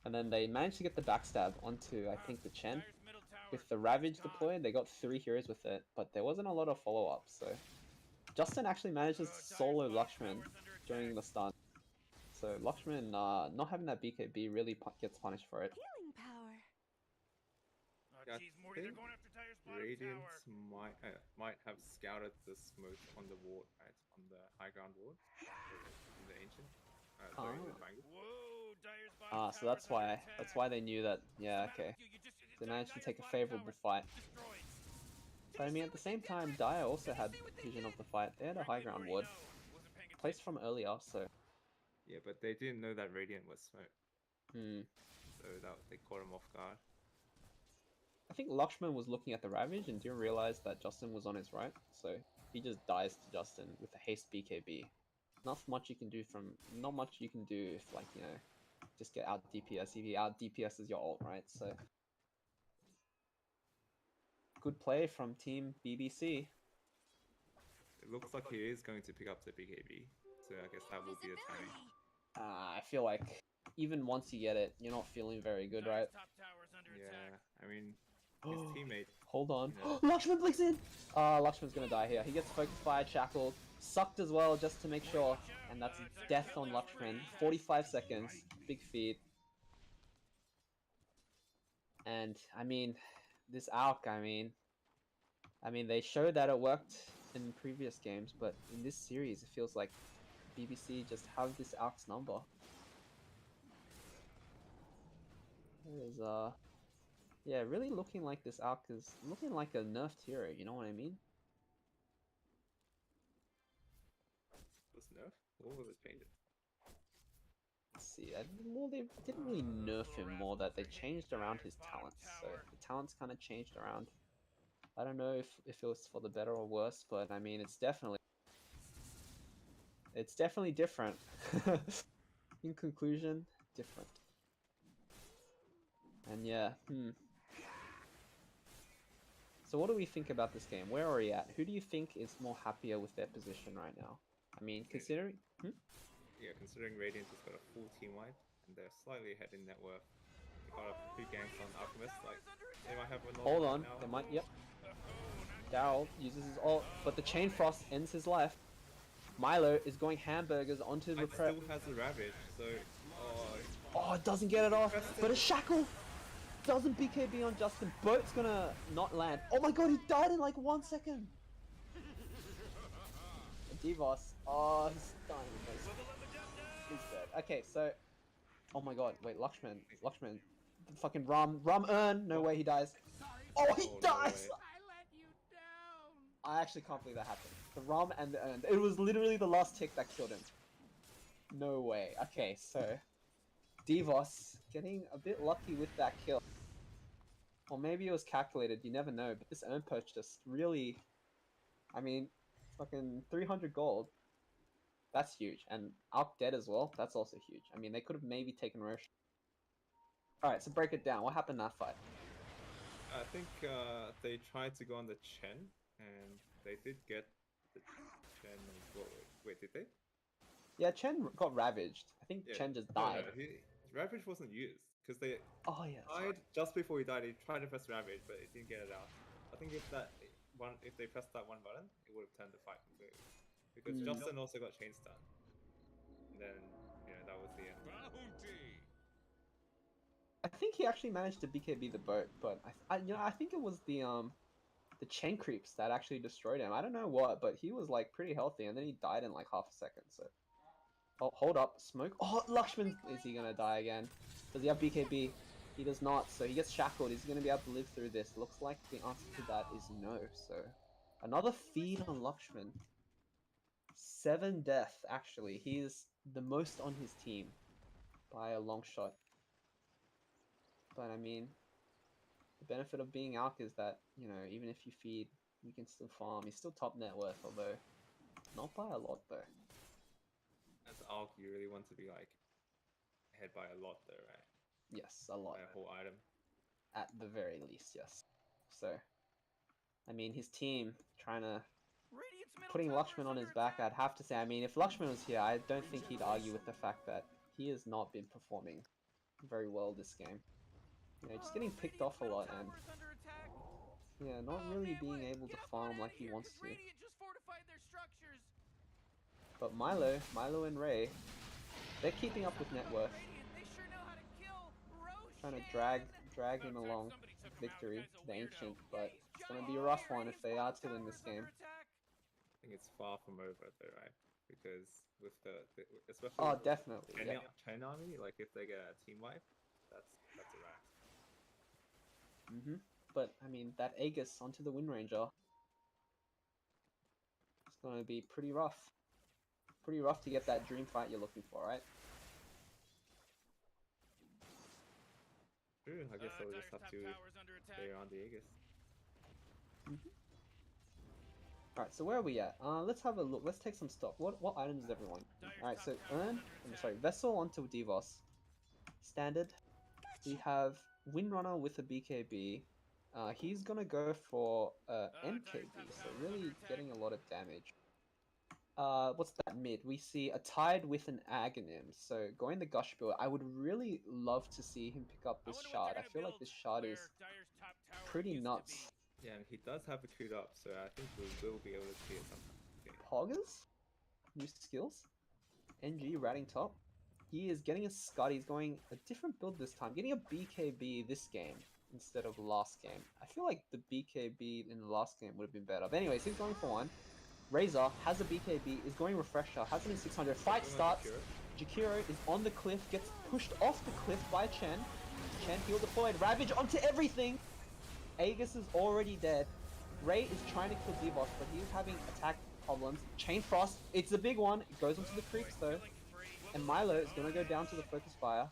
And then they managed to get the backstab onto, I think, the Chen. With the Ravage deployed, they got 3 heroes with it, but there wasn't a lot of follow-up, so... Justin actually manages to solo Lakshman during the stun. So Lakshman, not having that BKB really gets punished for it. Healing power. Yeah, I think Radiant might have scouted the smoke on the ward, right? On the high ground ward. In the ancient. Sorry, the triangle. So that's why they knew that. Yeah, okay. They managed to take a favorable fight. But I mean, at the same time, Dire also had vision of the fight. They had a high ground ward, placed from earlier, so... Yeah, but they didn't know that Radiant was smoke. So they caught him off guard. I think Lakshman was looking at the Ravage and didn't realize that Justin was on his right, so he just dies to Justin with a haste BKB. Not much you can do if, like, you know, just get out DPS. If you out DPS is your ult, right? So good play from Team BBC. It looks like he is going to pick up the BKB, so I guess that will be the timing. I feel like even once you get it, you're not feeling very good, right? Yeah, I mean, his teammate... Hold on. You know. Lakshman blinks in! Lakshman's gonna die here. He gets focus fire, shackled, sucked as well just to make sure. And that's death on Lakshman. 45 seconds. Big feed. And, I mean, this AUK, I mean, they showed that it worked in previous games, but in this series, it feels like BBC just have this AUK's number. There's, yeah, really looking like this AUK is looking like a nerfed hero, you know what I mean? Was nerf? What was it painted? Let's see, well, they didn't really nerf him, more that they changed around his talents, so the talents kind of changed around. I don't know if it was for the better or worse, but I mean, it's definitely different. In conclusion, different. And yeah, So what do we think about this game? Where are we at? Who do you think is more happier with their position right now? I mean, considering... Yeah, considering Radiant has got a full team wipe, and they're slightly ahead in net worth. got a few ganks on Alchemist. Like they might have a Hold normal on, now. they might. Yep. Daryl uses his ult, but the Chain Frost ends his life. Milo is going hamburgers onto the It still has a Ravage, so Oh, it doesn't get it off, but a shackle doesn't BKB on Justin. Boat's gonna not land. Oh my god, he died in like 1 second. Devos. Oh, he's dying. He's dead. Okay, so. Oh my god, wait, Lakshman. Fucking Rum earn. No way he dies. Oh, he Oh, no dies! way. I let you down. I actually can't believe that happened. The Rum and the earn. It was literally the last tick that killed him. No way. Okay, so. Devos getting a bit lucky with that kill. Or maybe it was calculated, you never know. But this earn perch just really. I mean, fucking 300 gold. That's huge. And Alk dead as well. That's also huge. I mean, they could have maybe taken Rosh. Alright, so break it down. What happened in that fight? I think they tried to go on the Chen, and they did get the Chen. Wait, did they? Yeah, Chen got ravaged. I think Chen just died. No, Ravage wasn't used because they Oh, yeah. died just before he died. He tried to press Ravage, but it didn't get it out. I think if they pressed that one button, it would have turned the fight completely. Because Justin also got chain stun, and then that was the end. I think he actually managed to BKB the boat, but I think it was the chain creeps that actually destroyed him. I don't know what, but he was like pretty healthy, and then he died in like half a second. So, oh, hold up, smoke. Oh, Lakshman, is he gonna die again? Does he have BKB? He does not. So he gets shackled. Is he gonna be able to live through this? Looks like the answer to that is no. So, another feed on Lakshman. 7 death actually. He is the most on his team by a long shot. But I mean, the benefit of being Alk is that, even if you feed, you can still farm. He's still top net worth, although not by a lot though. As Alk, you really want to be like ahead by a lot though, right? Yes, a lot. By a whole item. At the very least, yes. So, I mean, his team trying to putting Lakshman on his back, I'd have to say. I mean, if Lakshman was here, I don't think he'd argue with the fact that he has not been performing very well this game. Just getting picked off a lot and not really being able to farm like he wants to. But Milo and Ray, they're keeping up with net worth. Trying to drag him along to victory to the Ancient, but it's going to be a rough one if they are to win this game. I think it's far from over though, right? Because with especially Oh, definitely. Yeah. Chen army, like if they get a team wipe, that's a wrap. But I mean, that Aegis onto the Wind Ranger, it's going to be pretty rough. Pretty rough to get that dream fight you're looking for, right? True, I guess they'll just have to stay around the Aegis. Alright, so where are we at? Let's have a look. Let's take some stock. What items does everyone? Alright, so Vessel onto Devos. Standard. We have Windrunner with a BKB. He's gonna go for MKB, so really getting a lot of damage. What's that mid? We see a Tide with an Aghanim, so going the Gush build. I would really love to see him pick up this shard. I feel like this shard is pretty nuts. Yeah, and he does have it queued up, so I think we will be able to see it sometime. Okay. Poggers? New skills? NG ratting top. He is getting a Scud. He's going a different build this time. Getting a BKB this game instead of last game. I feel like the BKB in the last game would have been better. But anyways, he's going for one. Razor has a BKB, is going Refresher, has it in 600. Fight starts. Jakiro is on the cliff, gets pushed off the cliff by Chen. Chen heal deployed. Ravage onto everything. Aegis is already dead. Ray is trying to kill Devos, but he's having attack problems. Chain Frost, it's a big one. It goes onto the creeps though. And Milo is going to go down to the Focus Fire.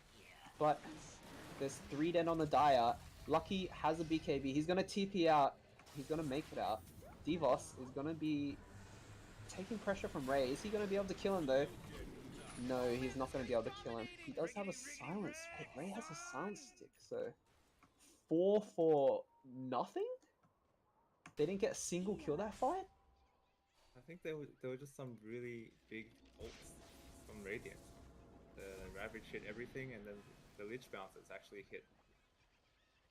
But there's 3 dead on the Dire. Lucky has a BKB. He's going to TP out. He's going to make it out. Devos is going to be taking pressure from Ray. Is he going to be able to kill him though? No, he's not going to be able to kill him. He does have a silence. Wait, Ray has a silence stick, so 4 for nothing? They didn't get a single kill that fight? I think there were just some really big ults from Radiant. The Ravage hit everything, and then the Lich Bouncers actually hit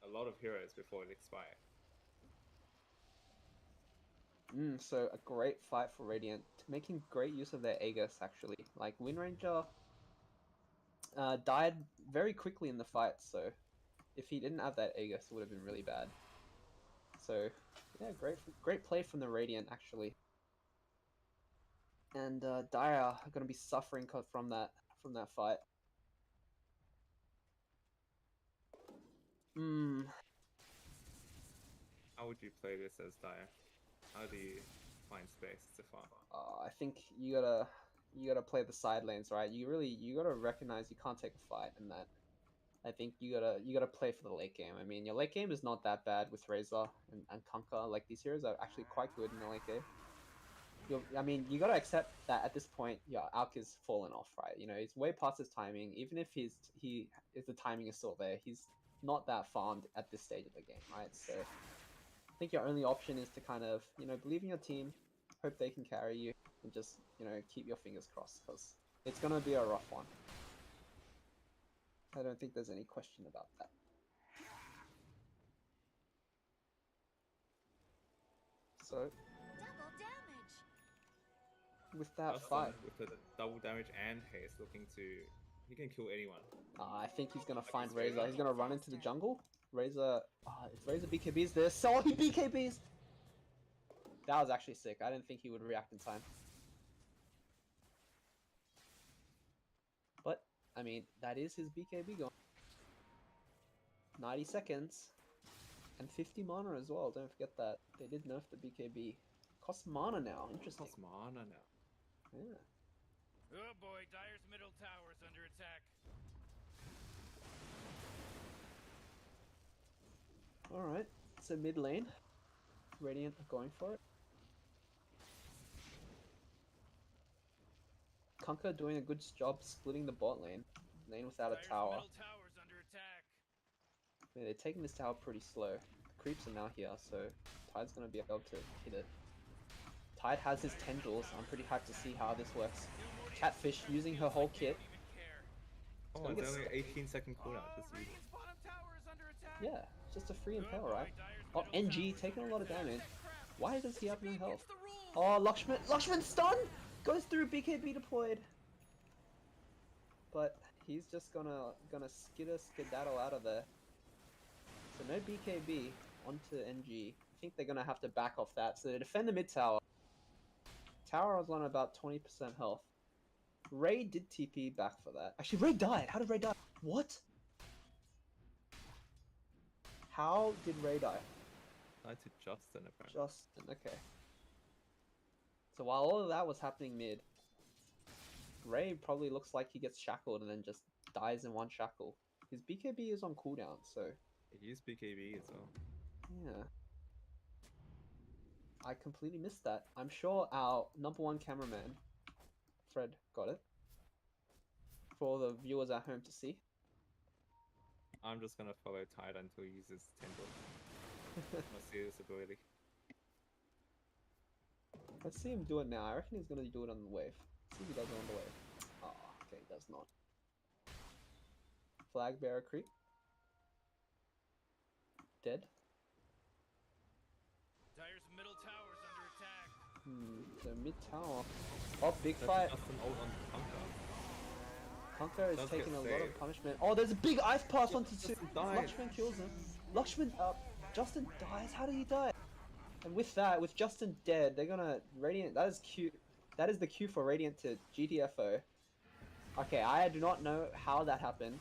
a lot of heroes before it expires. So a great fight for Radiant, making great use of their Aegis actually. Like Wind Ranger died very quickly in the fight, so if he didn't have that Aegis, it would have been really bad. So yeah, great play from the Radiant actually. And Dire are gonna be suffering from that fight. How would you play this as Dire? How do you find space to farm? I think you gotta play the side lanes, right? You gotta recognize you can't take a fight, and that I think you gotta play for the late game. I mean, your late game is not that bad with Razor and Kunkka. Like these heroes are actually quite good in the late game. I mean, you gotta accept that at this point, your Alk is fallen off, right? You know, he's way past his timing. Even if if the timing is still there, he's not that farmed at this stage of the game, right? So I think your only option is to kind of, you know, believe in your team, hope they can carry you, and just, you know, keep your fingers crossed, because it's gonna be a rough one. I don't think there's any question about that. So Double damage. with that Justin, fight, with the double damage and haste, looking to... He can kill anyone. I think he's gonna find he's Razor. He's gonna run into the jungle. Razor, if Razor BKBs this, so he BKBs! That was actually sick. I didn't think he would react in time. But, I mean, that is his BKB going. 90 seconds. And 50 mana as well, don't forget that. They did nerf the BKB. Costs mana now, interesting. Costs mana now. Yeah. Oh boy, Dire's middle tower is under attack. Alright, so mid lane. Radiant are going for it. Kunkka doing a good job splitting the bot lane. Lane without a Dire's tower. middle tower is under attack. Yeah, they're taking this tower pretty slow. The creeps are now here, so Tide's gonna be able to hit it. Tide has his tendrils. I'm pretty hyped to see how this works. Catfish using her whole kit. Oh, it's only 18-second cooldown. Just use it. Radiant's bottom tower is under attack. Yeah, just a free impale, right? Oh, NG taking a lot of damage. Why does he have no health? Oh, Lakshman stun! Goes through, BKB deployed. But he's just gonna skedaddle out of there. So no BKB onto NG. I think they're gonna have to back off that. So they defend the mid tower. Tower was on about 20% health. Ray did TP back for that. Actually, Ray died. How did Ray die? What? How did Ray die? Died to Justin, apparently. Justin, okay. So while all of that was happening mid, Ray probably looks like he gets shackled and then just dies in one shackle. His BKB is on cooldown, so... He used BKB as well. Yeah. I completely missed that. I'm sure our #1 cameraman, Fred, got it. For all the viewers at home to see. I'm just gonna follow Tide until he uses Tendril. Let's see this ability. Let's see him do it now. I reckon he's gonna do it on the wave. Let's see if he does it on the wave. Oh, okay, he does not. Flag bearer creep. Dead. Dire's middle tower is under attack. So mid tower. Oh, big fight. Justin ult on Kunkka. Kunkka is Does taking get a lot saved. of punishment. Oh, there's a big ice pass onto two. Justin died. Lakshman kills him. Lakshman Justin dies. How did he die? And with that, with Justin dead, they're gonna Radiant. That is cute. That is the cue for Radiant to GTFO. Okay, I do not know how that happened,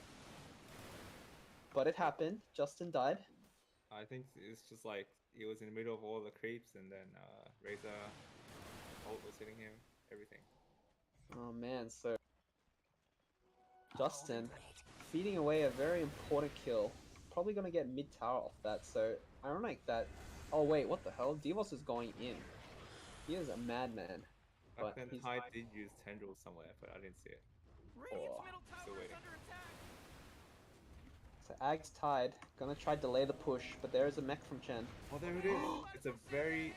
but it happened. Justin died. I think it's just like he was in the middle of all the creeps, and then Razor ult was hitting him. Everything. Oh man, so Justin feeding away a very important kill. Probably gonna get mid tower off that. So ironic that. Oh wait, what the hell? Divos is going in. He is a madman. Back But then, he's... Tide did use Tendril somewhere, but I didn't see it. Radiant's Oh. middle Still tower is waiting. under attack. So Ag's Tide gonna try delay the push, but there is a mech from Chen. Oh, there it is. It's a very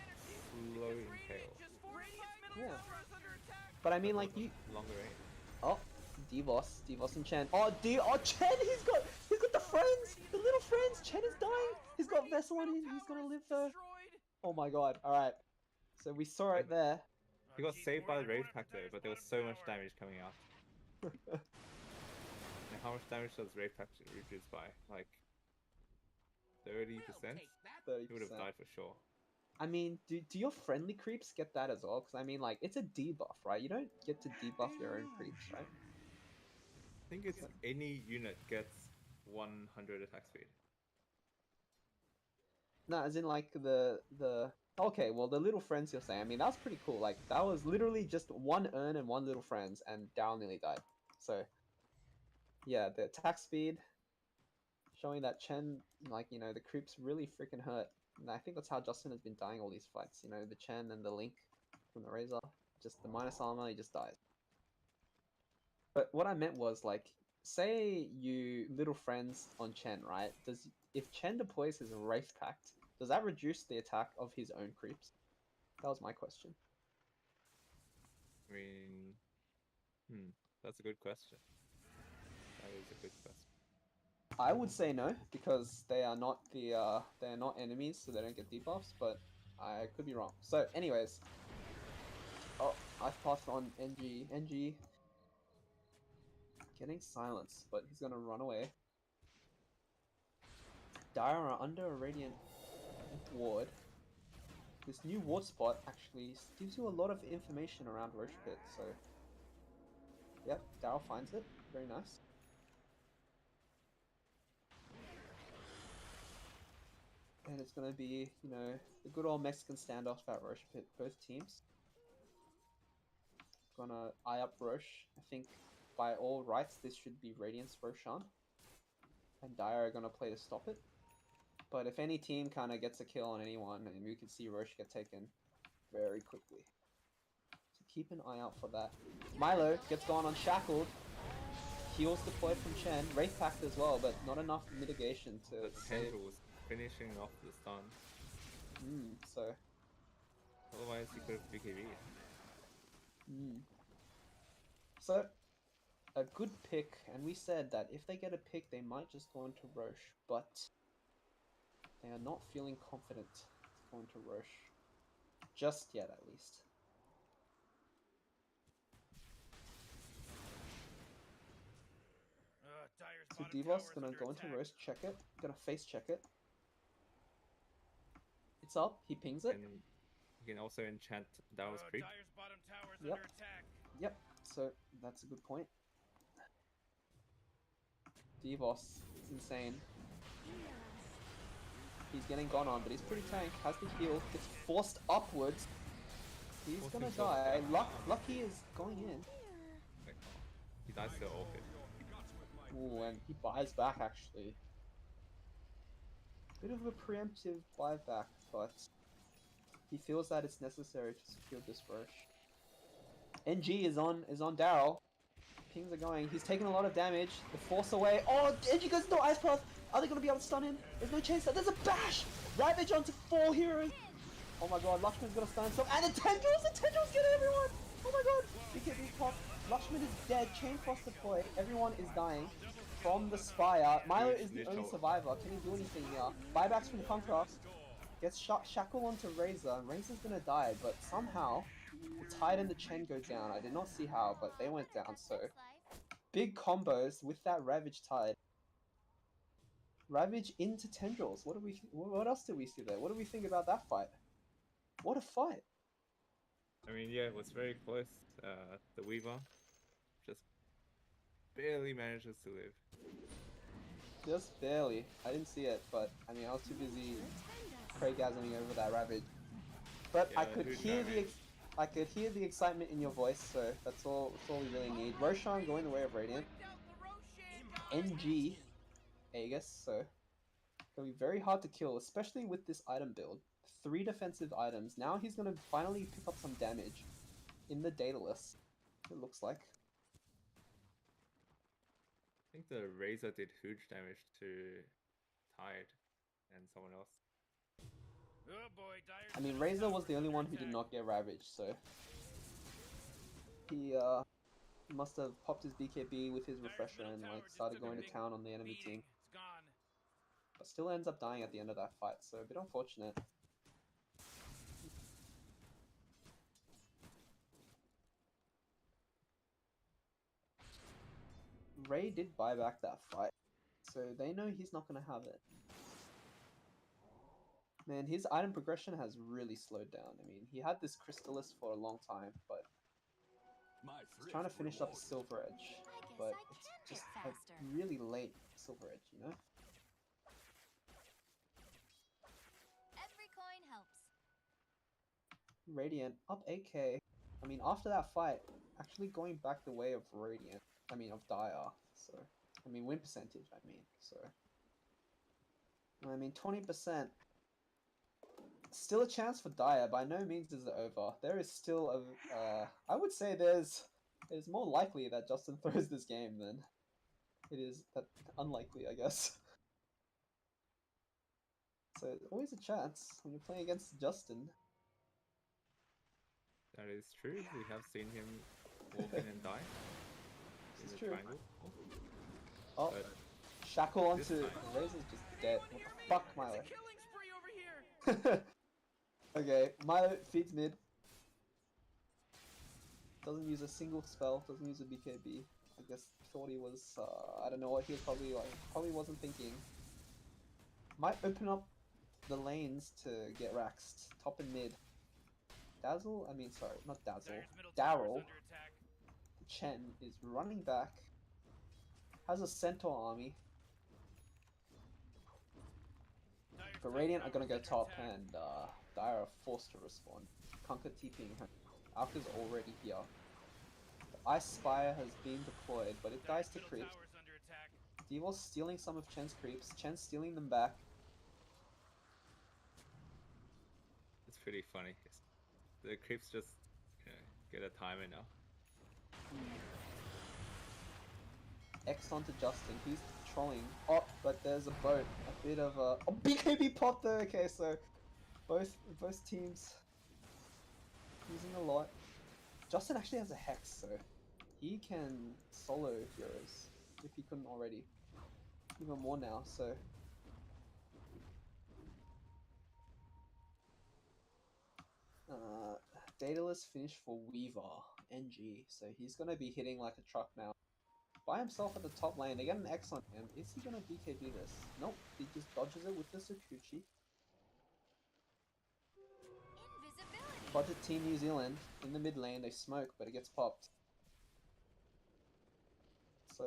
slow impale. Just 45 middle Yeah. tower is under attack. But I mean, like you. Longer range. Oh, Devos and Chen. Oh, Chen! He's got the friends, the little friends. Chen is dying. He's got Vessel on him. He's gonna live though. Oh my god! All right. So we saw it there. He got saved by the Rage Pack though, but there was so much damage coming out. And how much damage does Rage Pack reduce by? Like 30%? 30%. He would have died for sure. I mean, do your friendly creeps get that as well? Because I mean, like, it's a debuff, right? You don't get to debuff your own creeps, right? I think it's any unit gets 100 attack speed. No, as in like the okay, well the little friends you're saying. I mean, that's pretty cool. Like that was literally just one urn and one little friends, and Dow nearly died. So yeah, the attack speed showing that Chen, like the creeps really freaking hurt. And I think that's how Justin has been dying all these fights. The Chen and the Link from the Razor, just the minus armor, he just dies. But what I meant was like, say you little friends on Chen, right? If Chen deploys his Wraith Pact, does that reduce the attack of his own creeps? That was my question. I mean, that's a good question. That is a good question. I would say no, because they are not enemies, so they don't get debuffs. But I could be wrong. So, anyways, oh, I've passed on NG. NG getting silence, but he's gonna run away. Dire are under a radiant ward. This new ward spot actually gives you a lot of information around Roche Pit, so yep, Daryl finds it. Very nice. And it's gonna be, the good old Mexican standoff at Roche Pit, both teams. Gonna eye up Roche. I think by all rights this should be Radiance Roshan. And Dire are gonna play to stop it. But if any team kind of gets a kill on anyone, and we can see Roche get taken very quickly. So keep an eye out for that. Milo gets gone on Shackled. Heals deployed from Chen. Wraith Pact as well, but not enough mitigation to save. Tendrils finishing off the stun. So. Otherwise he could have BKB'd. So, a good pick, and we said that if they get a pick, they might just go into Roche, but they are not feeling confident going to Roche. Just yet, at least. So Devos gonna go into Roche, check it, gonna face check it. It's up, he pings it. And you can also enchant Dow's creep. Yep, so that's a good point. Devos, it's insane. He's getting gone on, but he's pretty tank, has the heal, gets forced upwards. He's gonna die. Lucky is going in. He dies to orchid. Ooh, and he buys back actually. Bit of a preemptive buyback, but he feels that it's necessary to secure this Roche. NG is on Daryl. Pings are going. He's taking a lot of damage. The force away. Oh, NG goes into Ice Path. Are they going to be able to stun him? There's no chance. There's a bash! Ravage onto 4 heroes. Oh my god, Lushman's going to stun himself. And the Tendrils get everyone! Oh my god! BKB pop. Lushman is dead. Chain Frost deployed. Everyone is dying from the Spire. Milo is the only survivor. Can he do anything here? Buybacks from Conqueror. Gets Shackle onto Razor. Razor's going to die, but somehow the Tide and the Chen go down. I did not see how, but they went down, so big combos with that Ravage Tide. Ravage into Tendrils. What else did we see there? What do we think about that fight? What a fight! I mean, yeah, it was very close. The Weaver just barely manages to live. Just barely. I didn't see it, but I mean, I was too busy Craigasming over that Ravage. But yeah, I could hear the excitement in your voice, so that's all we really need. Roshan going the way of Radiant. NG Aegis, so gonna be very hard to kill, especially with this item build. 3 defensive items. Now he's gonna finally pick up some damage in the Daedalus, it looks like. I think the Razor did huge damage to Tide and someone else. Oh boy, I mean, Razor was the only one who did not get ravaged, so he Must have popped his BKB with his refresher and like started going to town on the enemy team. It's gone. But still ends up dying at the end of that fight, so a bit unfortunate. Ray did buy back that fight, so they know he's not going to have it. Man, his item progression has really slowed down. I mean, he had this Crystallis for a long time, but he's trying to finish up a Silver Edge. But it's just a really late Silver Edge, you know? Every coin helps. Radiant up 8k. I mean, after that fight, actually going back the way of Radiant. I mean, of Dire. So, I mean, win percentage, I mean. So, I mean, 20%. Still a chance for Dire. By no means is it over. There is still a... I would say it's more likely that Justin throws this game than it is unlikely, I guess. So, always a chance when you're playing against Justin. That is true. We have seen him walk in and die. This is the true. triangle. Oh, But Shackle onto this time- Razor's just dead. What the fuck, Milo? It's a killing spree over here. Okay, Milo feeds mid. Doesn't use a single spell, doesn't use a BKB. I guess thought he was, I don't know what he was probably like, probably wasn't thinking. Might open up the lanes to get Raxed, top and mid. Dazzle, I mean, sorry, not Dazzle. Dyer's middle tower's Daryl, under attack. Chen, is running back. Has a Centaur army. Dyer's But top Radiant are gonna tower's go under top, attack. and Dire are forced to respond. Conquer TPing her. Alka's already here. The Ice Spire has been deployed, but it dies Dyer's to middle creeps. tower's under attack. Devil's stealing some of Chen's creeps. Chen's stealing them back. It's pretty funny. The creeps just get a timer now. X onto Justin. He's trolling. Oh, but there's a boat. A bit of a... Oh, BKB popped though. Okay, so both teams using a lot. Justin actually has a Hex, so he can solo heroes if he couldn't already. Even more now, so... Daedalus finished for Weaver, NG, so he's gonna be hitting like a truck now. By himself at the top lane, they get an X on him. Is he gonna BKB this? Nope, he just dodges it with the Sakuchi. Invisibility. Budget Team New Zealand, in the mid lane, they smoke, but it gets popped. So,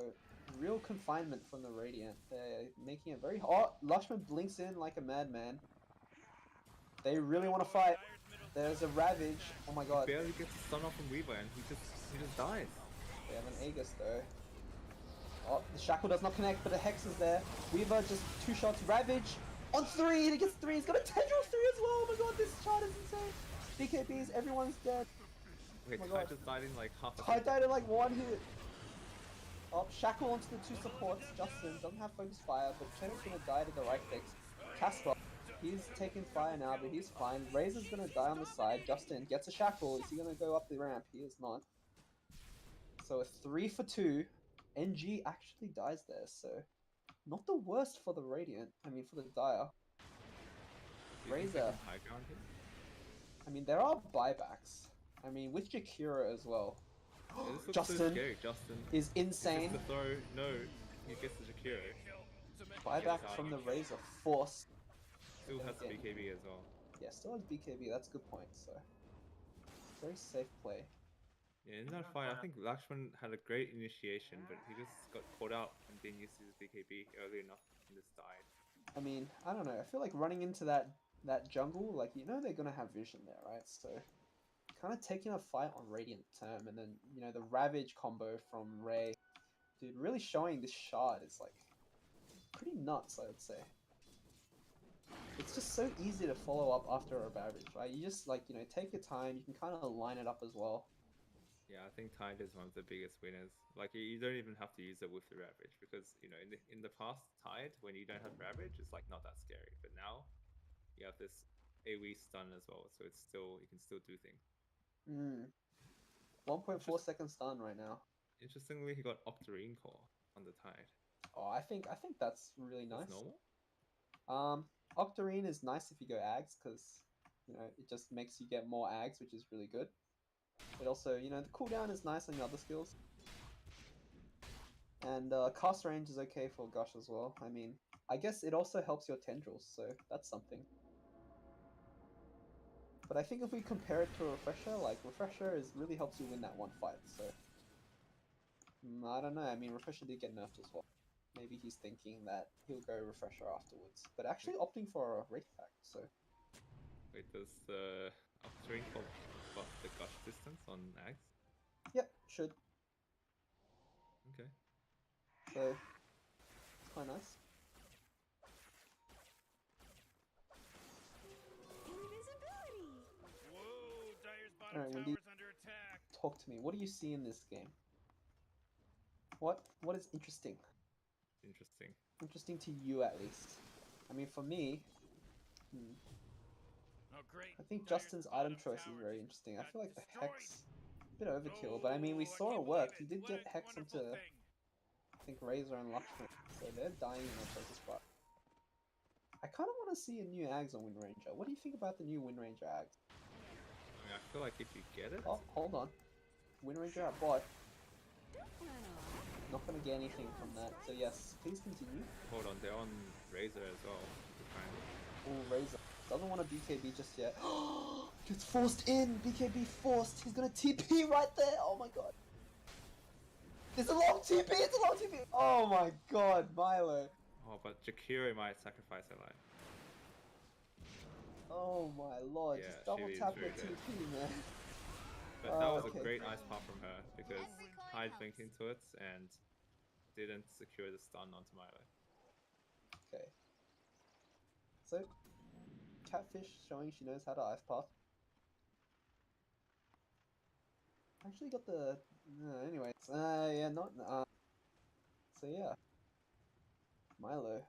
real confinement from the Radiant. They're making it very... Oh, Lushman blinks in like a madman. They really want to fight. There's a Ravage. Oh my god. Barely gets the stun off from Weaver and he just dies. They have an Aegis though. Oh, the Shackle does not connect, but the Hex is there. Weaver just 2 shots. Ravage on 3. He gets 3. He's got a Tendril 3 as well. Oh my god, this chart is insane. BKBs, everyone's dead. Wait, Oh my Ty god. just died in like half a Ty second. died in like 1 hit. Oh, Shackle onto the 2 supports. Justin doesn't have Focus Fire, but Chen is gonna die to the right fix. Casper, he's taking fire now, but he's fine. Razor's gonna die on the side. Justin gets a Shackle. Is he gonna go up the ramp? He is not. So a 3 for 2. NG actually dies there, so not the worst for the Radiant. I mean, for the Dire. Do you think they Razor. can high ground him? I mean, there are buybacks. I mean, with Jakira as well. Yeah, this looks so Justin scary. Justin is insane. Just to throw. No, he gets the Jakiro. Buyback from the Razor force. Still has the BKB as well. Yeah, still has BKB. That's a good point. So very safe play. Yeah, in that fight, I think Lakshman had a great initiation, but he just got caught out and didn't use his BKB early enough and just died. I mean, I don't know. I feel like running into that jungle, like they're gonna have vision there, right? So kind of taking a fight on Radiant term, and then the Ravage combo from Ray, dude, really showing this shard is like pretty nuts, I would say. It's just so easy to follow up after a Ravage, right? You just take your time. You can kind of line it up as well. Yeah, I think Tide is one of the biggest winners. Like, you don't even have to use it with the Ravage, because, in the past, Tide, when you don't have Ravage, it's, like, not that scary. But now, you have this AoE stun as well, so it's still, you can still do things. 1.4 second stun right now. Interestingly, he got Octarine Core on the Tide. Oh, I think that's really nice. That's normal? Octarine is nice if you go Ags, because, you know, it just makes you get more Ags, which is really good. It also, you know, the cooldown is nice on your other skills. And cast range is okay for Gush as well. I mean, I guess it also helps your tendrils, so that's something. But I think if we compare it to a Refresher, like, Refresher really helps you win that one fight, so... I don't know, I mean, Refresher did get nerfed as well. Maybe he's thinking that he'll go Refresher afterwards. But actually opting for a Wraith Pact, so... Wait, does the Octarine Core buff the Gush distance on Ags? Yep, should. Okay. So, it's quite nice. Invisibility. Whoa, Dyer's bottom Alright, Wendy, tower's under attack. talk to me. What do you see in this game? What is interesting? Interesting. Interesting to you, at least. I mean, for me... Oh, great. I think Dyer's Justin's bottom item choice is tower very just interesting. I got feel like the destroyed. Hex... a bit overkill, but I mean, we Oh, I saw it can't work. believe He it. did What get a Hex wonderful onto, thing. I think, Razor and Lakshman, so they're dying in their choices spot. I kind of want to see a new Ags on Wind Ranger. What do you think about the new Wind Ranger Ags? I mean, I feel like if you get it... Oh, hold on. Wind Ranger at bot. Don't run off. Not going to get anything from that. So yes, please continue. Hold on, they're on Razor as well. Oh, Razor. Doesn't want a BKB just yet. Gets forced in! BKB forced! He's gonna TP right there! Oh my god. It's a long TP! It's a long TP! Oh my god, Milo. Oh, but Jakiro might sacrifice her life. Oh my lord, Yeah, just double she is tap very your dead. TP, man. But that was okay. a great ice pop from her because Every coin Tide helps. blinked into it and didn't secure the stun onto Milo. Okay. So, Catfish showing she knows how to ice path. Actually got the... anyways. Yeah, not... so yeah. Milo.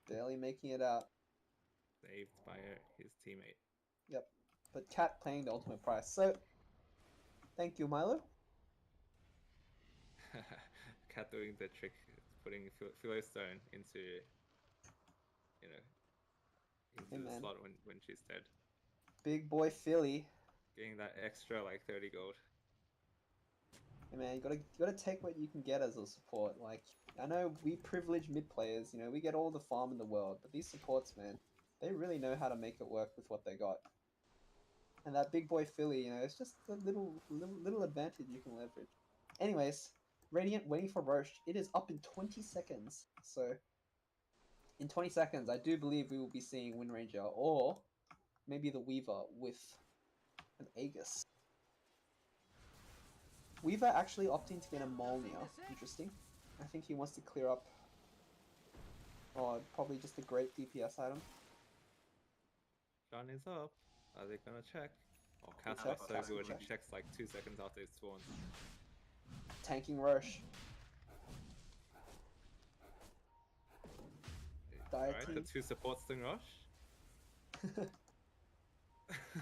Barely making it out. Saved by his teammate. Yep. But Cat playing the ultimate price. So, thank you, Milo. Cat doing the trick, putting Philostone into, you know, into Hey, the man. slot when she's dead. Big boy Philly. Getting that extra like 30 gold. Hey man, you gotta take what you can get as a support. Like, I know we privileged mid players, you know, we get all the farm in the world, but these supports, man, they really know how to make it work with what they got. And that big boy Philly, you know, it's just a little advantage you can leverage. Anyways, Radiant waiting for Roche. It is up in 20 seconds. So, in 20 seconds, I do believe we will be seeing Wind Ranger or maybe the Weaver with an Aegis. Weaver actually opting to get a Molnir. Interesting. I think he wants to clear up... oh, probably just a great DPS item. Gun is up. Are they gonna check? Oh, Good Casper's check, so Casper good. check. He checks like 2 seconds after it's spawned. Tanking Roche. Alright, the 2 supports thing rush.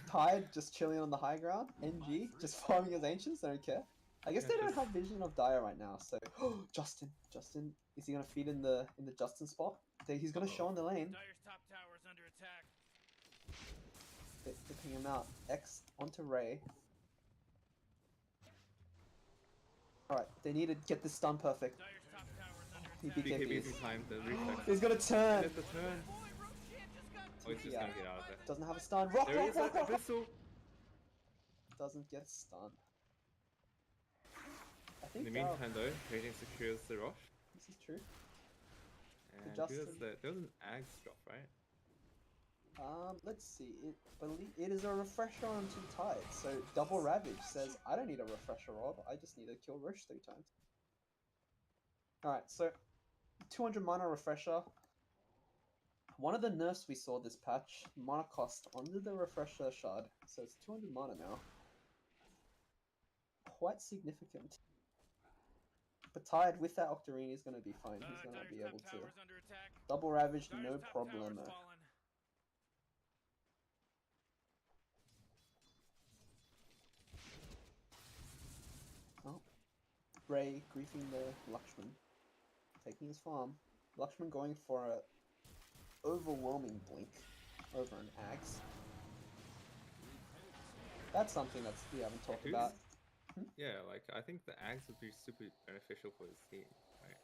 Tide just chilling on the high ground. NG just farming his ancients. Don't care. I guess Yeah, they don't just- have vision of Dire right now. So Justin, is he gonna feed in the Justin spot? He's gonna show on the lane. Dyer's top tower's under attack. They're picking him out. X onto Ray. Alright, they need to get this stun perfect. Dyer's top tower's under He attack. BKB's BKBs. in time, the reflex. He's gonna turn. It's the turn. Boy, Roshan just got Oh, he's just Yeah. gonna get out of there. Doesn't have a stun. Rock, There he rock, is, rock, rock, rock. Abyssal! Doesn't get stunned. I In think the meantime though, Radiant secures the rush. this is true. And Justin. there was an Ags drop, right? Let's see. It is a refresher onto Tide. So Double Ravage says, I don't need a refresher Rob. I just need to kill Roche 3 times. Alright, so 200 mana refresher. One of the nerfs we saw this patch, mana cost under the refresher shard. So it's 200 mana now. Quite significant. But Tide with that Octarine is going to be fine. He's going to Dyer's be top able to tower's under attack. double ravage, Dyer's no top tower's problemo. fallen. Ray griefing the Lakshman, taking his farm. Lakshman going for a overwhelming blink over an axe. That's something that's we haven't talked about. Yeah, like I think the axe would be super beneficial for his team, right?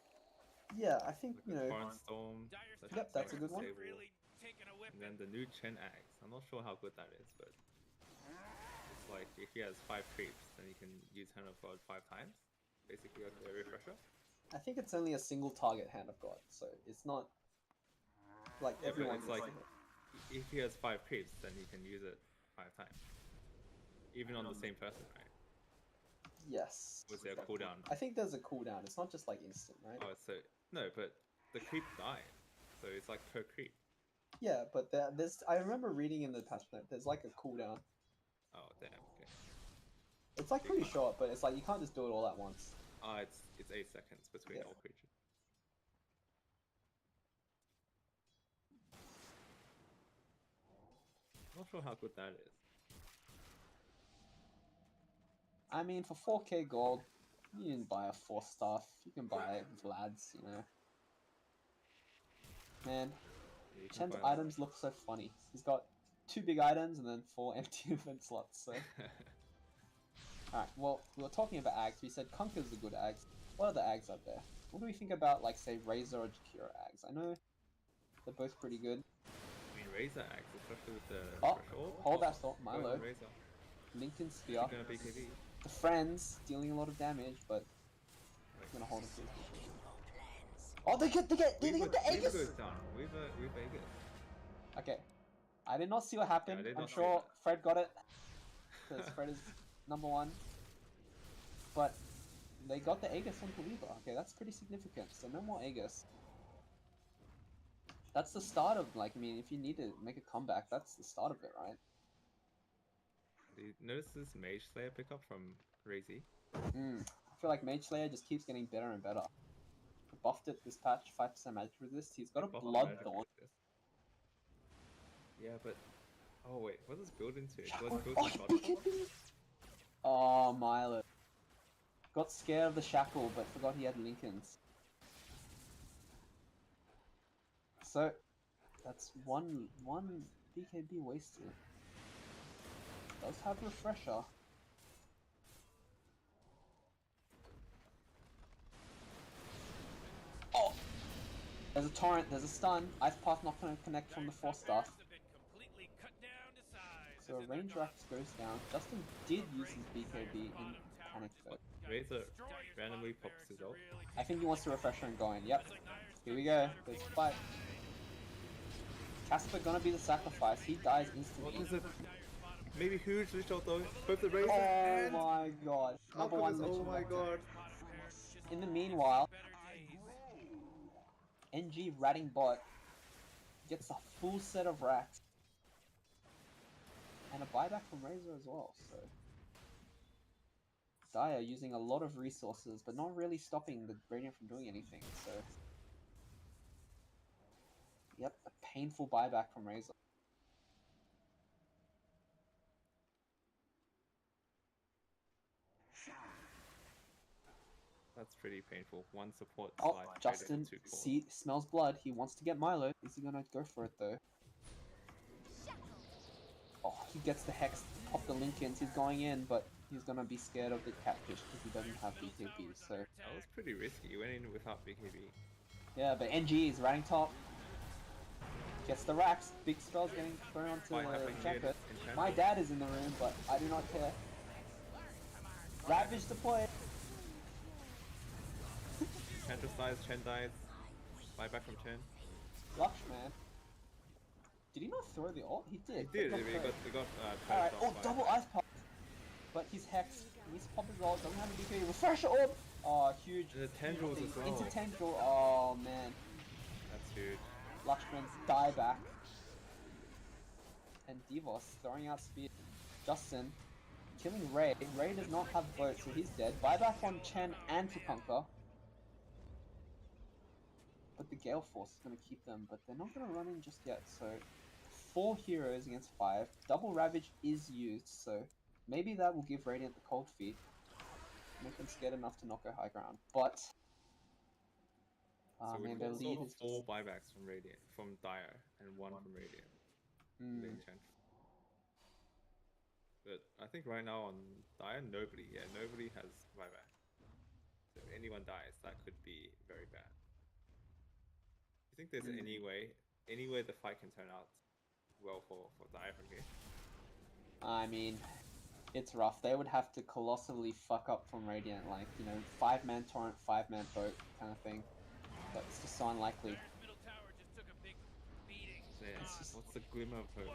Yeah, I think Like you know. Barnstorm. Yep, that's a good one. Really taking a whip. And then the new Chen axe. I'm not sure how good that is, but it's like if he has 5 creeps, then he can use Hand of God 5 times. Basically, like a refresher. I think it's only a single target Hand of God, so it's not like Yeah, but everyone. it's like if he has 5 creeps, then he can use it 5 times, even on the same person, right? Yes. Was there a cooldown? I think there's a cooldown. It's not just like instant, right? Oh, so no, but the creep dies, so it's like per creep. Yeah, but there's. I remember reading in the patch note. There's like a cooldown. Oh damn. Okay. It's like pretty short, but it's like you can't just do it all at once. It's 8 seconds between all creatures. Not sure how good that is. I mean, for 4k gold, you can buy a 4 staff. You can buy Vlad's, you know. Man, Yeah, you can Chen's buy items look so funny. He's got 2 big items and then 4 empty event slots. So, alright. Well, we were talking about Ags. We said Conker's a good Ags. What are the Ags out there? What do we think about, like, say, Razor or Jakiro Ags? I know they're both pretty good. I mean, Razor axe, especially with the Oh, threshold. hold that thought, Milo. Razor. Lincoln Spear. Gonna BKB. The friends dealing a lot of damage, but I'm gonna hold it to his position. Oh, they get the Aegis! Weaver goes down. Weaver Aegis. Okay, I did not see what happened. Yeah, I did I'm not see sure that. Fred got it because Fred is #1. But they got the Aegis onto Weaver. Okay, that's pretty significant. So no more Aegis. That's the start of, like, I mean, if you need to make a comeback, that's the start of it, right? You notice this Mage Slayer pickup from Razy? I feel like Mage Slayer just keeps getting better and better. Buffed it this patch, 5% magic resist. He's got a Blood Dawn. Yeah, but oh wait, what does build into? It Shackle. build Oh, into BKB! Oh, Milo. Got scared of the Shackle, but forgot he had Lincolns. So, that's one BKB wasted. Does have Refresher. Oh! There's a Torrent, there's a stun. Ice Path not going to connect from the 4 staff. So a range Rax goes down. Justin did use his BKB in Panic though. Razor randomly pops his ult. I think he wants to Refresher and go in. Yep. Here we go. There's a fight. Casper gonna be the sacrifice. He dies instantly. What is it? Maybe huge Lich Ult though. Both the Razor Oh and my god. Number one Lich oh my Ult. god. In the meanwhile, NG ratting bot gets a full set of racks. And a buyback from Razor as well, so Dire using a lot of resources, but not really stopping the Radiant from doing anything, so yep, a painful buyback from Razor. That's pretty painful. One support Oh, slide Justin traded for 2 cores. smells blood. He wants to get Milo. Is he gonna go for it though? Oh, he gets the Hex, pop the Lincolns. He's going in, but he's gonna be scared of the Catfish because he doesn't have BKB. So That was pretty risky. He went in without BKB. yeah, but NG is ratting top. Gets the racks. Big spells getting thrown onto Champion. My dad is in the room, but I do not care. Ravage deployed. Chen just dies, Chen dies. Buyback from Chen. Lux, man. Did he not throw the ult? He did. He did, but he not got Alright, punished oh, off by- double ice pop. But he's hexed. He needs to pop his ult. Doesn't have a BKB. Refresher orb. Oh, huge. And the tendrils as well. Into tendril. Oh, man. That's huge. Luxman's die back. And Divos throwing out speed. Justin killing Ray. Ray does not have vote, so he's dead. Buyback on Chen and Takonka. But the Gale Force is going to keep them, but they're not going to run in just yet, so 4 heroes against 5. Double Ravage is used, so maybe that will give Radiant the cold feet. make them scared enough to not go high ground. But So we man, their lead saw is 4 just... buybacks from Dire and 1 from Radiant. The enchant. But I think right now on Dire, nobody has buyback. So if anyone dies, that could be very bad. Do you think there's any way the fight can turn out well for Dire from here? I mean, it's rough. They would have to colossally fuck up from Radiant, like, you know, 5-man torrent, 5-man boat kind of thing. But it's just so unlikely. Dire's middle tower just took a big beating. Yeah, It's just... what's the glimmer of hope?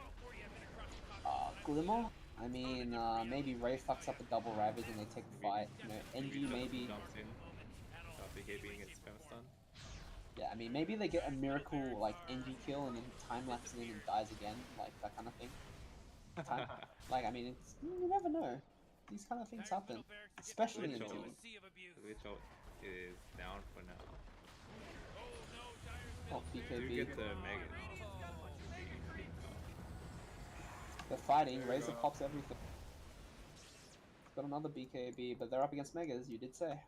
Glimmer? I mean, maybe Ray fucks up a double Ravage and they take a fight. You know, NG maybe... Jumps in, BKB gets spam stun. Yeah, I mean, maybe they get a miracle, like, NG kill and then time lapses in and dies again. Like, that kind of thing. Like, I mean, it's... You never know. These kind of things happen. Especially in Glitch team. ult is down for now. Oh, You BKB. get the Mega. They're fighting. Razor pops everything. Got another BKB, but they're up against Megas, you did say.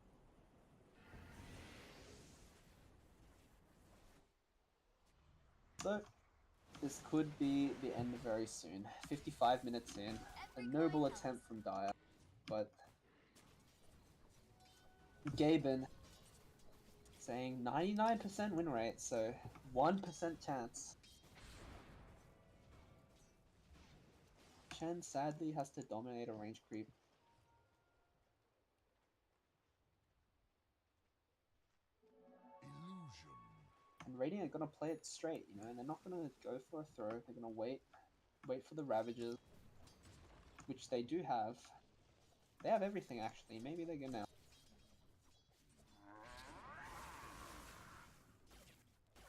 So, this could be the end very soon. 55 minutes in. A noble attempt from Dire, but... Gaben saying 99% win rate, so 1% chance. Chen sadly has to dominate a range creep. Illusion. And Radiant are gonna play it straight, you know, and they're not gonna go for a throw. They're gonna wait for the Ravages, which they do have. They have everything actually. Maybe they're gonna...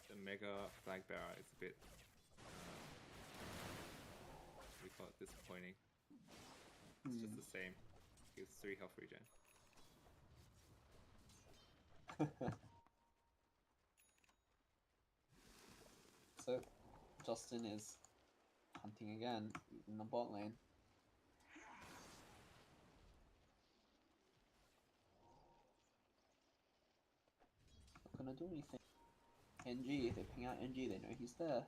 The Mega Flag Bearer is a bit we call it disappointing. It's just the same. Gives 3 health regen. So, Justin is hunting again in the bot lane. Not gonna do anything. NG, they ping out NG, they know he's there.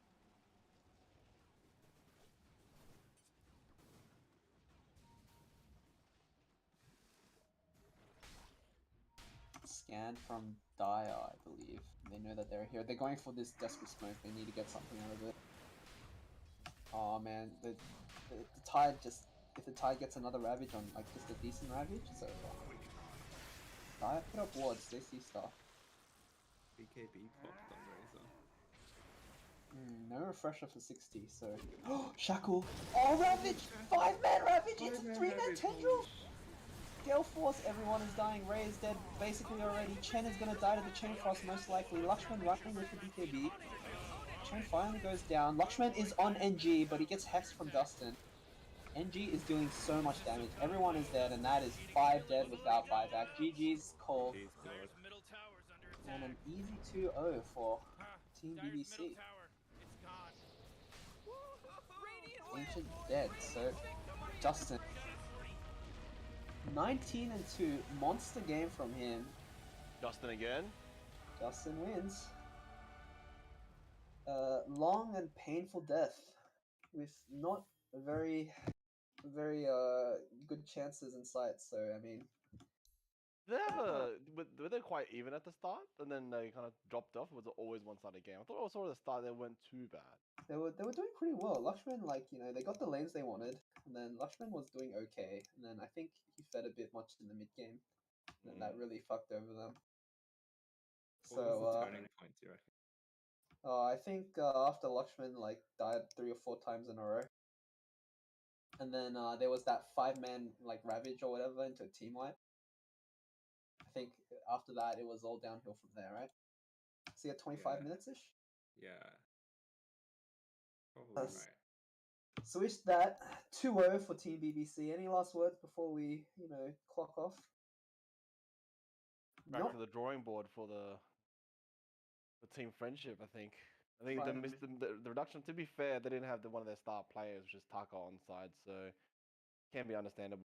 Scan from Dire, I believe. They know that they're here. They're going for this desperate smoke. They need to get something out of it. Oh man, the Tide just... If the Tide gets another Ravage on, like, just a decent Ravage, it's over. Dire put up wards, they see stuff. BKB popped on Razor. No refresher for 60, so... Shackle! Oh, Ravage! 5-man Ravage! It's a 3-man tendril! Gale Force, everyone is dying. Ray is dead basically already. Chen is gonna die to the Chain Frost most likely. Lakshman running with the BKB. Chen finally goes down. Lakshman is on NG, but he gets hexed from Dustin. NG is doing so much damage. Everyone is dead, and that is 5 dead without buyback. GG's called. And an easy 2-0 for Team BBC. Ancient dead, so Justin. 19 and 2, monster game from him. Justin again. Justin wins. Long and painful death with not a very good chances in sight. So I mean, Did they have were they quite even at the start, and then they kind of dropped off? Or was it always one-sided game? I thought also at the start they weren't too bad. they were doing pretty well. Lakshman, like, you know, they got the lanes they wanted, and then Lakshman was doing okay, and then I think he fed a bit much in the mid game, and that really fucked over them. What was the turning point, do you reckon? I think after Lakshman like died 3 or 4 times in a row, and then there was that 5-man like Ravage or whatever into a team wipe. I think after that it was all downhill from there, right? So yeah, 25 minutes ish. Yeah, probably right. Switched that 2-0 for Team BBC. Any last words before we, you know, clock off? Back to the drawing board for the team friendship. I think they missed the reduction. To be fair, they didn't have one of their star players, which is Taka, on side, so can be understandable.